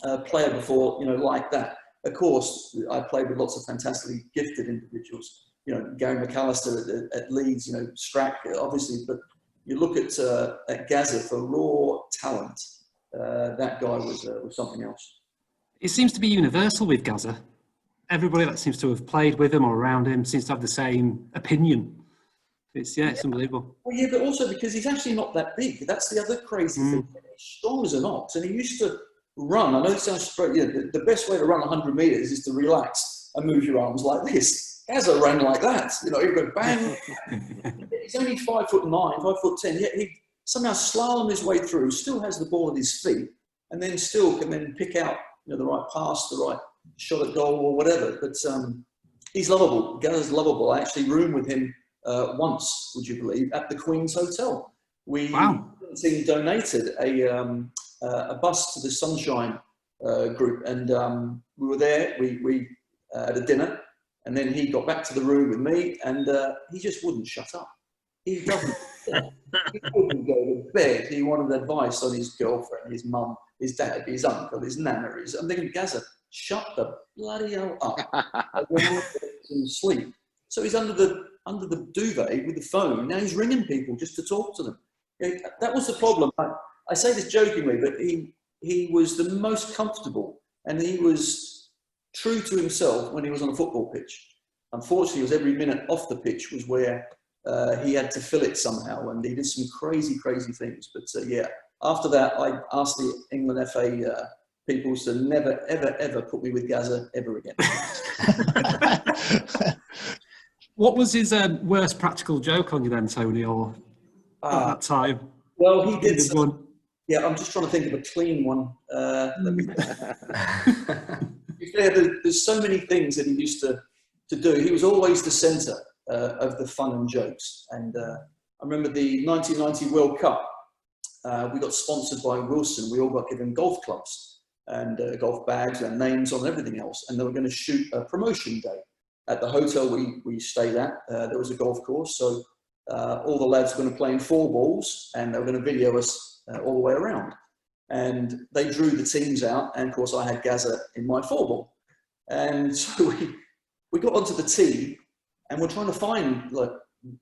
of player before, like that. Of course, I played with lots of fantastically gifted individuals. Gary McAllister at Leeds, Strack, obviously. But you look at Gazza for raw talent. That guy was something else. It seems to be universal with Gazza. Everybody that seems to have played with him or around him seems to have the same opinion. It's unbelievable. Well, yeah, but also because he's actually not that big. That's the other crazy thing. He's strong as an ox, and he used to run. I know it sounds straight. The best way to run 100 meters is to relax and move your arms like this. Gazza ran like that. He would go bang. He's only 5'9", 5'10", yet he somehow slalomed his way through. Still has the ball at his feet, and then still can pick out the right pass, the right shot at goal or whatever. But he's lovable. Gazza's lovable. I actually roomed with him once, would you believe, at the Queen's Hotel. We donated a bus to the Sunshine group, and we were there. We had a dinner, and then he got back to the room with me, and he just wouldn't shut up. He doesn't. He wouldn't go to bed. He wanted advice on his girlfriend, his mum, his dad, his uncle, his nana. I'm thinking, Gazza, shut the bloody hell up. I want to sleep. So he's under the duvet with the phone. Now he's ringing people just to talk to them. That was the problem. I say this jokingly, but he was the most comfortable, and he was true to himself when he was on a football pitch. Unfortunately, it was every minute off the pitch was where he had to fill it somehow, and he did some crazy, crazy things. But after that, I asked the England FA people to never, ever, ever put me with Gazza ever again. What was his worst practical joke on you then, Tony, or at that time? Well, he did one. Yeah, I'm just trying to think of a clean one. There's so many things that he used to do. He was always the centre of the fun and jokes. And I remember the 1990 World Cup. We got sponsored by Wilson. We all got given golf clubs and golf bags and names on everything else. And they were going to shoot a promotion day. At the hotel we stayed at, there was a golf course. So all the lads were going to play in 4 balls, and they were going to video us all the way around. And they drew the teams out, and of course I had Gazza in my 4 ball. And so we got onto the tee, and we're trying to find, like,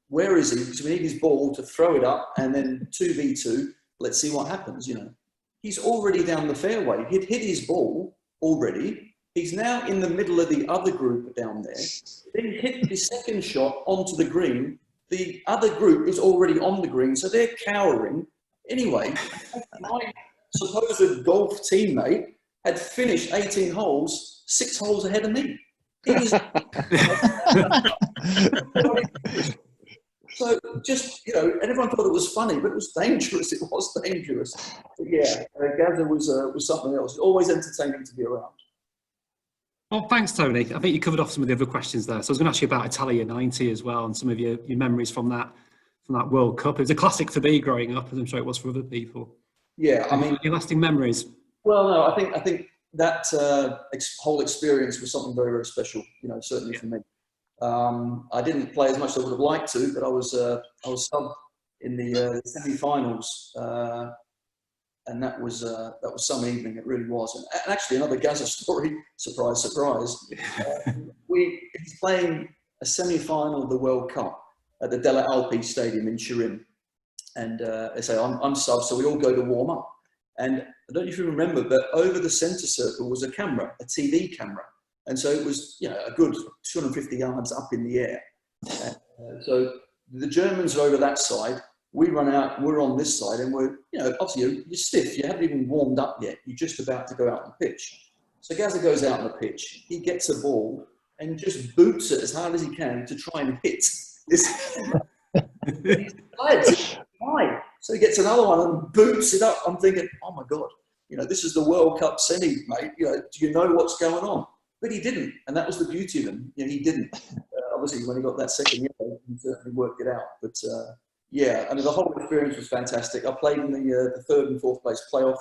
where is he? Because we need his ball to throw it up, and then 2v2, let's see what happens, He's already down the fairway. He'd hit his ball already. He's now in the middle of the other group down there. Then he hit his second shot onto the green. The other group is already on the green, so they're cowering. Anyway, my supposed golf teammate had finished 18 holes, 6 holes ahead of me. It was so just, and everyone thought it was funny, but it was dangerous. It was dangerous. But yeah, Gazza was something else. Always entertaining to be around. Well, thanks, Tony. I think you covered off some of the other questions there. So I was going to ask you about Italia '90 as well, and some of your memories from that World Cup. It was a classic for me growing up, as I'm sure it was for other people. Yeah, I mean, your lasting memories. Well, no, I think that whole experience was something very, very special. Certainly for me. I didn't play as much as I would have liked to, but I was sub in the semi-finals, and that was some evening. It really was. And actually, another Gazza story. Surprise, surprise. He's playing a semi-final of the World Cup at the Della Alpi Stadium in Turin, and they say I'm sub, so we all go to warm up. And I don't know if you remember, but over the centre circle was a camera, a TV camera. And so it was, a good 250 yards up in the air. So the Germans are over that side. We run out, we're on this side, and we're, obviously you're stiff. You haven't even warmed up yet. You're just about to go out on the pitch. So Gazza goes out on the pitch. He gets a ball and just boots it as hard as he can to try and hit this. Why? So he gets another one and boots it up. I'm thinking, oh my God, this is the World Cup semi, mate. Do you know what's going on? But he didn't, and that was the beauty of him. He didn't. Obviously, when he got that second year, he certainly worked it out. But yeah, I mean, the whole experience was fantastic. I played in the third and fourth place playoff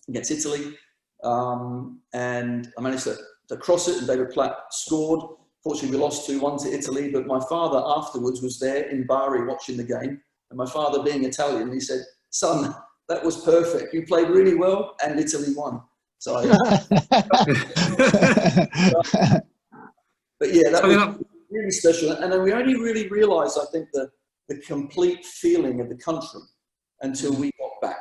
against Italy, and I managed to cross it, and David Platt scored. Fortunately, we lost 2-1 to Italy, but my father afterwards was there in Bari watching the game, and my father, being Italian, he said, "Son, that was perfect. You played really well, and Italy won." So, but yeah, that was really special. And then we only really realised, I think, the complete feeling of the country until we got back.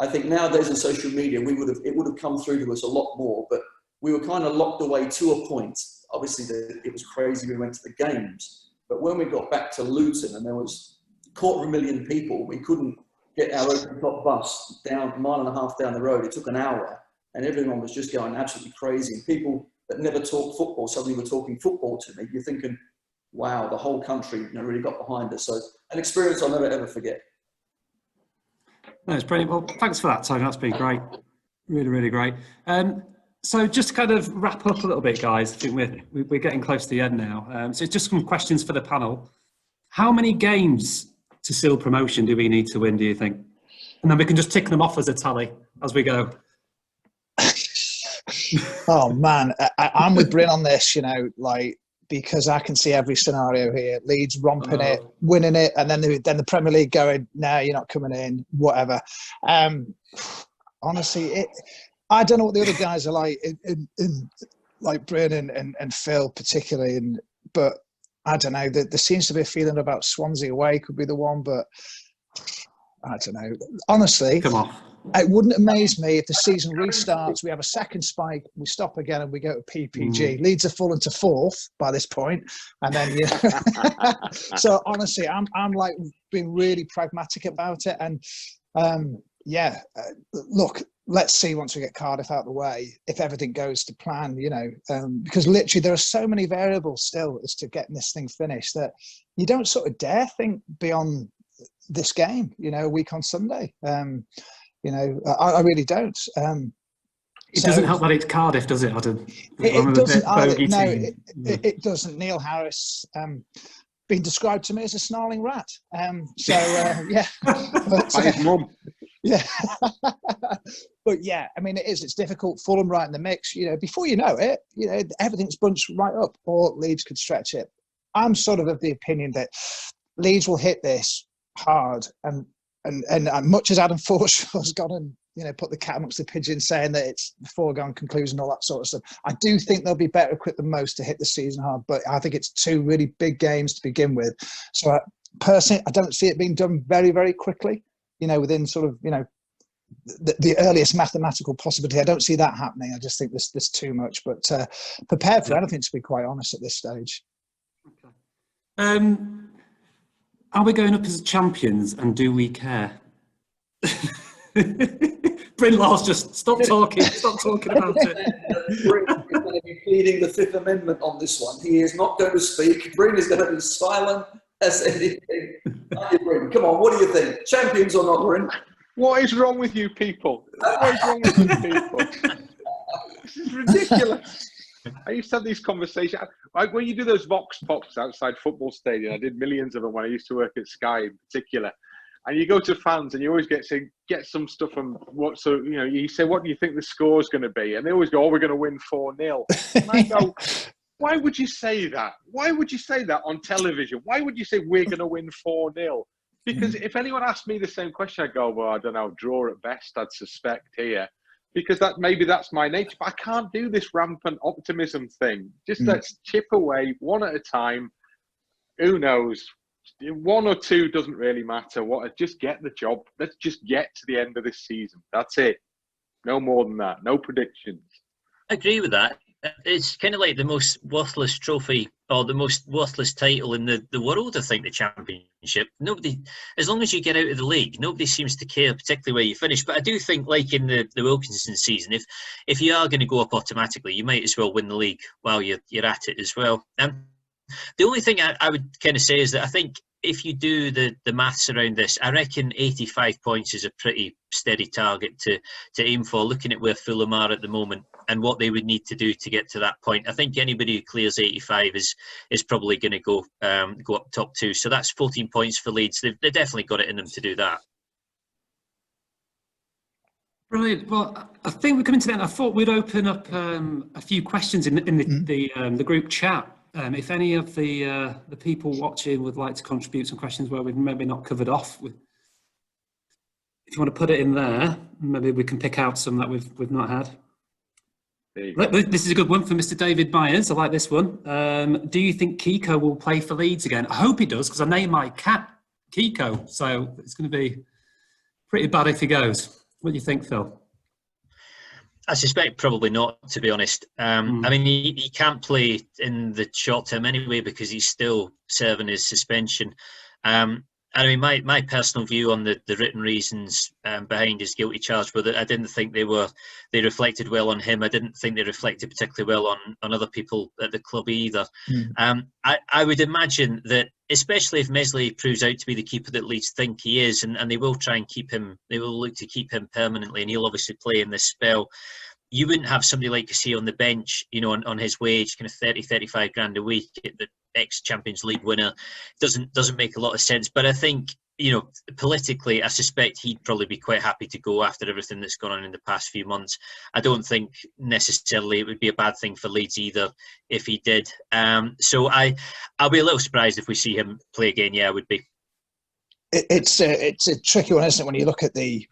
I think nowadays in social media, it would have come through to us a lot more, but we were kind of locked away to a point. Obviously, it was crazy. We went to the games, but when we got back to Luton and there was 250,000 people, we couldn't get our open top bus down a mile and a half down the road. It took an hour. And everyone was just going absolutely crazy. And people that never talked football suddenly were talking football to me. You're thinking, wow, the whole country really got behind us. So an experience I'll never, ever forget. No, it's brilliant. Well, thanks for that, Tony. That's been great. Really, really great. So just to kind of wrap up a little bit, guys, I think we're getting close to the end now. So it's just some questions for the panel. How many games to seal promotion do we need to win, do you think? And then we can just tick them off as a tally as we go. Oh man, I'm with Bryn on this, because I can see every scenario here. Leeds romping it, winning it, and then the Premier League going, "No, you're not coming in," whatever. Honestly, I don't know what the other guys are like, like Bryn and Phil particularly, but I don't know. There seems to be a feeling about Swansea away could be the one, but I don't know. Honestly, come on. It wouldn't amaze me if the season restarts, we have a second spike, we stop again and we go to PPG. Leeds have fallen to fourth by this point. And then, so honestly, I'm like being really pragmatic about it. And look, let's see once we get Cardiff out of the way, if everything goes to plan, because literally there are so many variables still as to getting this thing finished that you don't sort of dare think beyond this game, a week on Sunday. I really don't. It doesn't help that it's Cardiff, does it, Adam? It doesn't either. No, it doesn't. Neil Harris been described to me as a snarling rat. Yeah. By his mum. Yeah. But yeah, I mean, it's difficult. Fulham right in the mix. Before you know it, everything's bunched right up, or Leeds could stretch it. I'm sort of the opinion that Leeds will hit this hard, and much as Adam Forshaw's gone and put the cat amongst the pigeons, saying that it's the foregone conclusion, all that sort of stuff, I do think they'll be better equipped than most to hit the season hard. But I think it's two really big games to begin with. So personally, I don't see it being done very, very quickly. Within sort of the earliest mathematical possibility. I don't see that happening. I just think there's too much. But prepared for anything, to be quite honest, at this stage. Okay. Are we going up as champions, and do we care? Bryn Law's just stop talking about it. Bryn is going to be pleading the Fifth Amendment on this one. He is not going to speak. Bryn is going to be silent as anything. Aren't you, Bryn? Come on, what do you think? Champions or not, Bryn? What is wrong with you people? What is wrong with you people? This is ridiculous. I used to have these conversations. Like when you do those vox pops outside football stadium, I did millions of them when I used to work at Sky in particular. And you go to fans and you always get some stuff from what, so, you know, you say, what do you think the score's going to be? And they always go, oh, we're going to win 4-0. And I go, why would you say that? Why would you say that on television? Why would you say we're going to win 4-0? Because if anyone asked me the same question, I'd go, well, I don't know, draw at best, I'd suspect here. Because maybe that's my nature. But I can't do this rampant optimism thing. Just let's chip away one at a time. Who knows? 1 or 2 doesn't really matter. Just get the job. Let's just get to the end of this season. That's it. No more than that. No predictions. I agree with that. It's kind of like the most worthless trophy or the most worthless title in the world, I think, the championship. Nobody, as long as you get out of the league, nobody seems to care, particularly where you finish. But I do think, like in the Wilkinson season, if you are going to go up automatically, you might as well win the league while you're at it as well. The only thing I would kind of say is that I think if you do the maths around this, I reckon 85 points is a pretty steady target to aim for, looking at where Fulham are at the moment and what they would need to do to get to that point. I think anybody who clears 85 is probably going to go up top 2. So that's 14 points for Leeds. They've definitely got it in them to do that. Brilliant. Well, I think we're coming to the end. I thought we'd open up a few questions in the group chat. If any of the people watching would like to contribute some questions where we've maybe not covered off, if you want to put it in there, maybe we can pick out some that we've not had. This is a good one for Mr. David Myers. I like this one. Do you think Kiko will play for Leeds again? I hope he does, because I named my cat Kiko, so it's going to be pretty bad if he goes. What do you think, Phil? I suspect probably not, to be honest. I mean, he can't play in the short term anyway because he's still serving his suspension. I mean, my personal view on the written reasons behind his guilty charge were that I didn't think they reflected well on him. I didn't think they reflected particularly well on other people at the club either. I would imagine that, especially if Mesley proves out to be the keeper that Leeds think he is, and they will try and keep him, they will look to keep him permanently, and he'll obviously play in this spell. You wouldn't have somebody like Cassie on the bench, you know, on his wage, kind of 35 grand a week, the ex-Champions League winner. Doesn't make a lot of sense. But I think, you know, politically, I suspect he'd probably be quite happy to go after everything that's gone on in the past few months. I don't think necessarily it would be a bad thing for Leeds either if he did. So I'll be a little surprised if we see him play again. Yeah, I would be. It's a tricky one, isn't it, when you look at the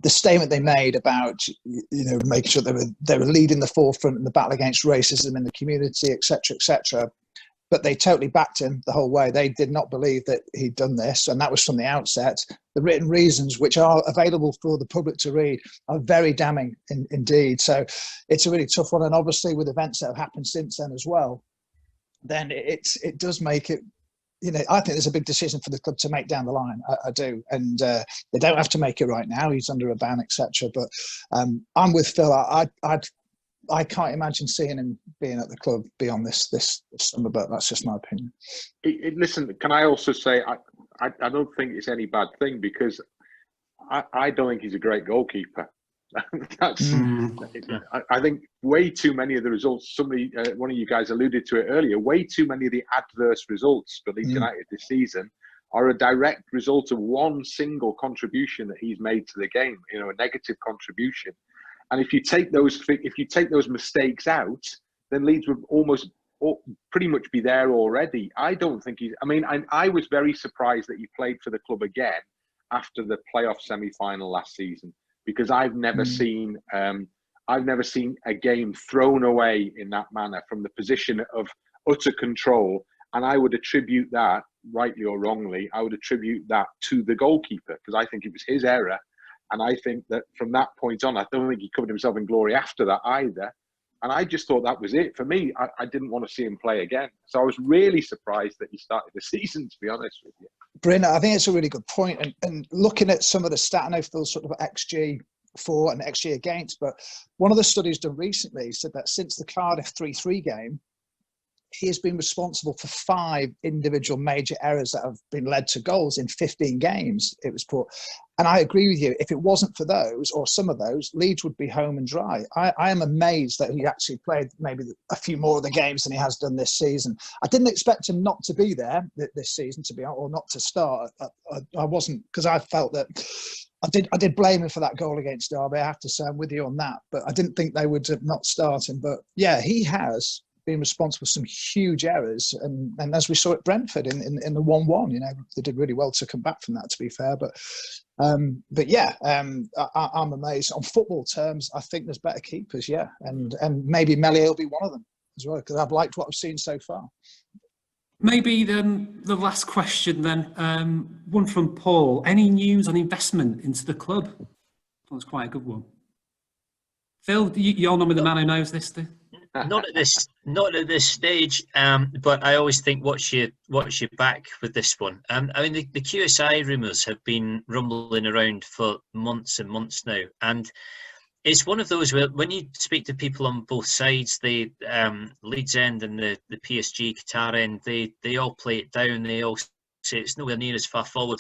statement they made about, you know, making sure they were leading the forefront in the battle against racism in the community, etc., etc. But they totally backed him the whole way. They did not believe that he'd done this, and that was from the outset. The written reasons, which are available for the public to read, are very damning indeed. So it's a really tough one, and obviously with events that have happened since then as well, then it does make it. You know, I think there's a big decision for the club to make down the line. I do, and they don't have to make it right now. He's under a ban, etc. But I'm with Phil. I can't imagine seeing him being at the club beyond this summer. But that's just my opinion. Listen, can I also say I don't think it's any bad thing, because I don't think he's a great goalkeeper. I think way too many of the results, one of you guys alluded to it earlier, way too many of the adverse results for Leeds United this season are a direct result of one single contribution that he's made to the game, you know, a negative contribution. And if you take those mistakes out, then Leeds would pretty much be there already. I don't think I was very surprised that he played for the club again after the playoff semi-final last season, because I've never seen a game thrown away in that manner from the position of utter control. And I would attribute that, rightly or wrongly, I would attribute that to the goalkeeper, because I think it was his error. And I think that from that point on, I don't think he covered himself in glory after that either. And I just thought that was it. For me, I didn't want to see him play again. So I was really surprised that he started the season, to be honest with you. Bryn, I think it's a really good point. And looking at some of the stat, I know Phil's sort of XG for and XG against, but one of the studies done recently said that since the Cardiff 3-3 game, he has been responsible for 5 individual major errors that have been led to goals in 15 games, it was put. And I agree with you. If it wasn't for those, or some of those, Leeds would be home and dry. I am amazed that he actually played maybe a few more of the games than he has done this season. I didn't expect him not to be there this season, to be honest, or not to start. I wasn't, because I felt that I did blame him for that goal against Derby. I have to say I'm with you on that, but I didn't think they would not start him. But yeah, he has been responsible for some huge errors, and as we saw at Brentford in the 1-1, you know, they did really well to come back from that, to be fair. But yeah, I'm amazed. On football terms, I think there's better keepers, yeah, and maybe Meslier will be one of them as well, because I've liked what I've seen so far. Maybe then the last question then, one from Paul. Any news on investment into the club? That was quite a good one. Phil, you're normally the man who knows this thing. Not at this stage. But I always think watch your back with this one. I mean, the QSI rumours have been rumbling around for months and months now, and it's one of those where when you speak to people on both sides, the Leeds end and the PSG Qatar end, they all play it down. They all say it's nowhere near as far forward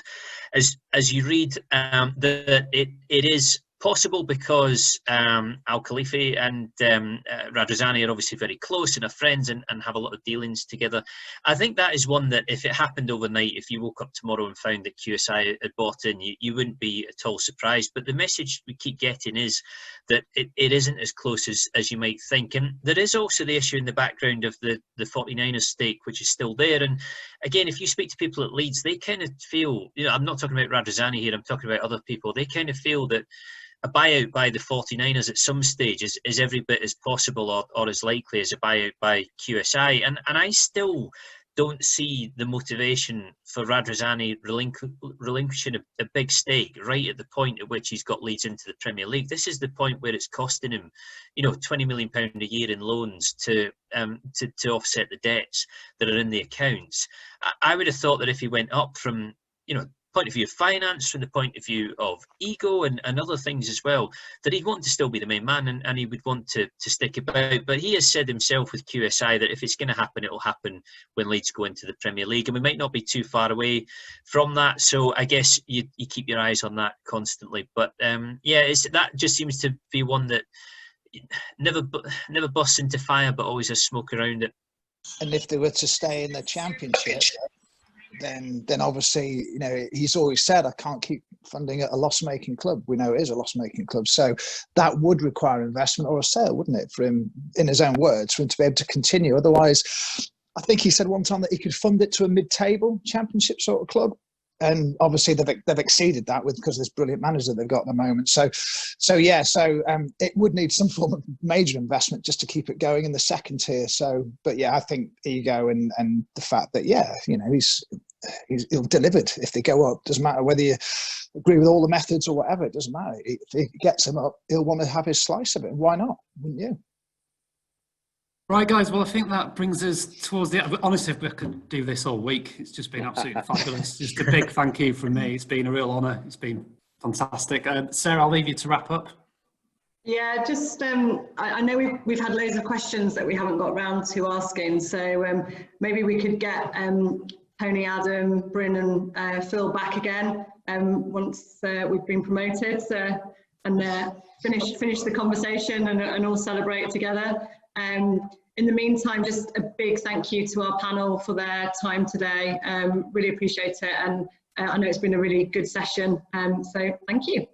as you read. That it is possible because Al Khalifi and Radrizzani are obviously very close and are friends and have a lot of dealings together. I think that is one that if it happened overnight, if you woke up tomorrow and found that QSI had bought in, you wouldn't be at all surprised. But the message we keep getting is that it isn't as close as you might think. And there is also the issue in the background of the 49ers stake, which is still there. And again, if you speak to people at Leeds, they kind of feel, you know, I'm not talking about Radrizzani here, I'm talking about other people, they kind of feel that a buyout by the 49ers at some stage is every bit as possible or as likely as a buyout by QSI. And I still don't see the motivation for Radrizzani relinquishing a big stake right at the point at which he's got Leeds into the Premier League. This is the point where it's costing him, you know, £20 million a year in loans to offset the debts that are in the accounts. I would have thought that if he went up from, you know, point of view of finance, from the point of view of ego and other things as well, that he'd want to still be the main man and he would want to stick about. But he has said himself with QSI that if it's going to happen, it'll happen when Leeds go into the Premier League. And we might not be too far away from that. So I guess you keep your eyes on that constantly. But yeah, that just seems to be one that never busts into fire, but always has smoke around it. And if they were to stay in the Championship, then obviously, you know, he's always said, I can't keep funding a loss-making club. We know it is a loss-making club. So that would require investment or a sale, wouldn't it, for him, in his own words, for him to be able to continue. Otherwise, I think he said one time that he could fund it to a mid-table Championship sort of club. And obviously they've exceeded that because of this brilliant manager they've got at the moment. So it would need some form of major investment just to keep it going in the second tier. So, but yeah, I think ego and the fact that, yeah, you know, he'll delivered if they go up. Doesn't matter whether you agree with all the methods or whatever. It doesn't matter. If he gets him up, he'll want to have his slice of it. Why not? Wouldn't you? Right, guys. Well, I think that brings us towards the end. Honestly, if we could do this all week, it's just been absolutely fabulous. Just a big thank you from me. It's been a real honour. It's been fantastic. Sarah, I'll leave you to wrap up. Yeah, just I know we've had loads of questions that we haven't got round to asking. So maybe we could get Tony, Adam, Bryn, and Phil back again once we've been promoted, and finish the conversation and all celebrate together. In the meantime, just a big thank you to our panel for their time today. Really appreciate it, and I know it's been a really good session. So thank you.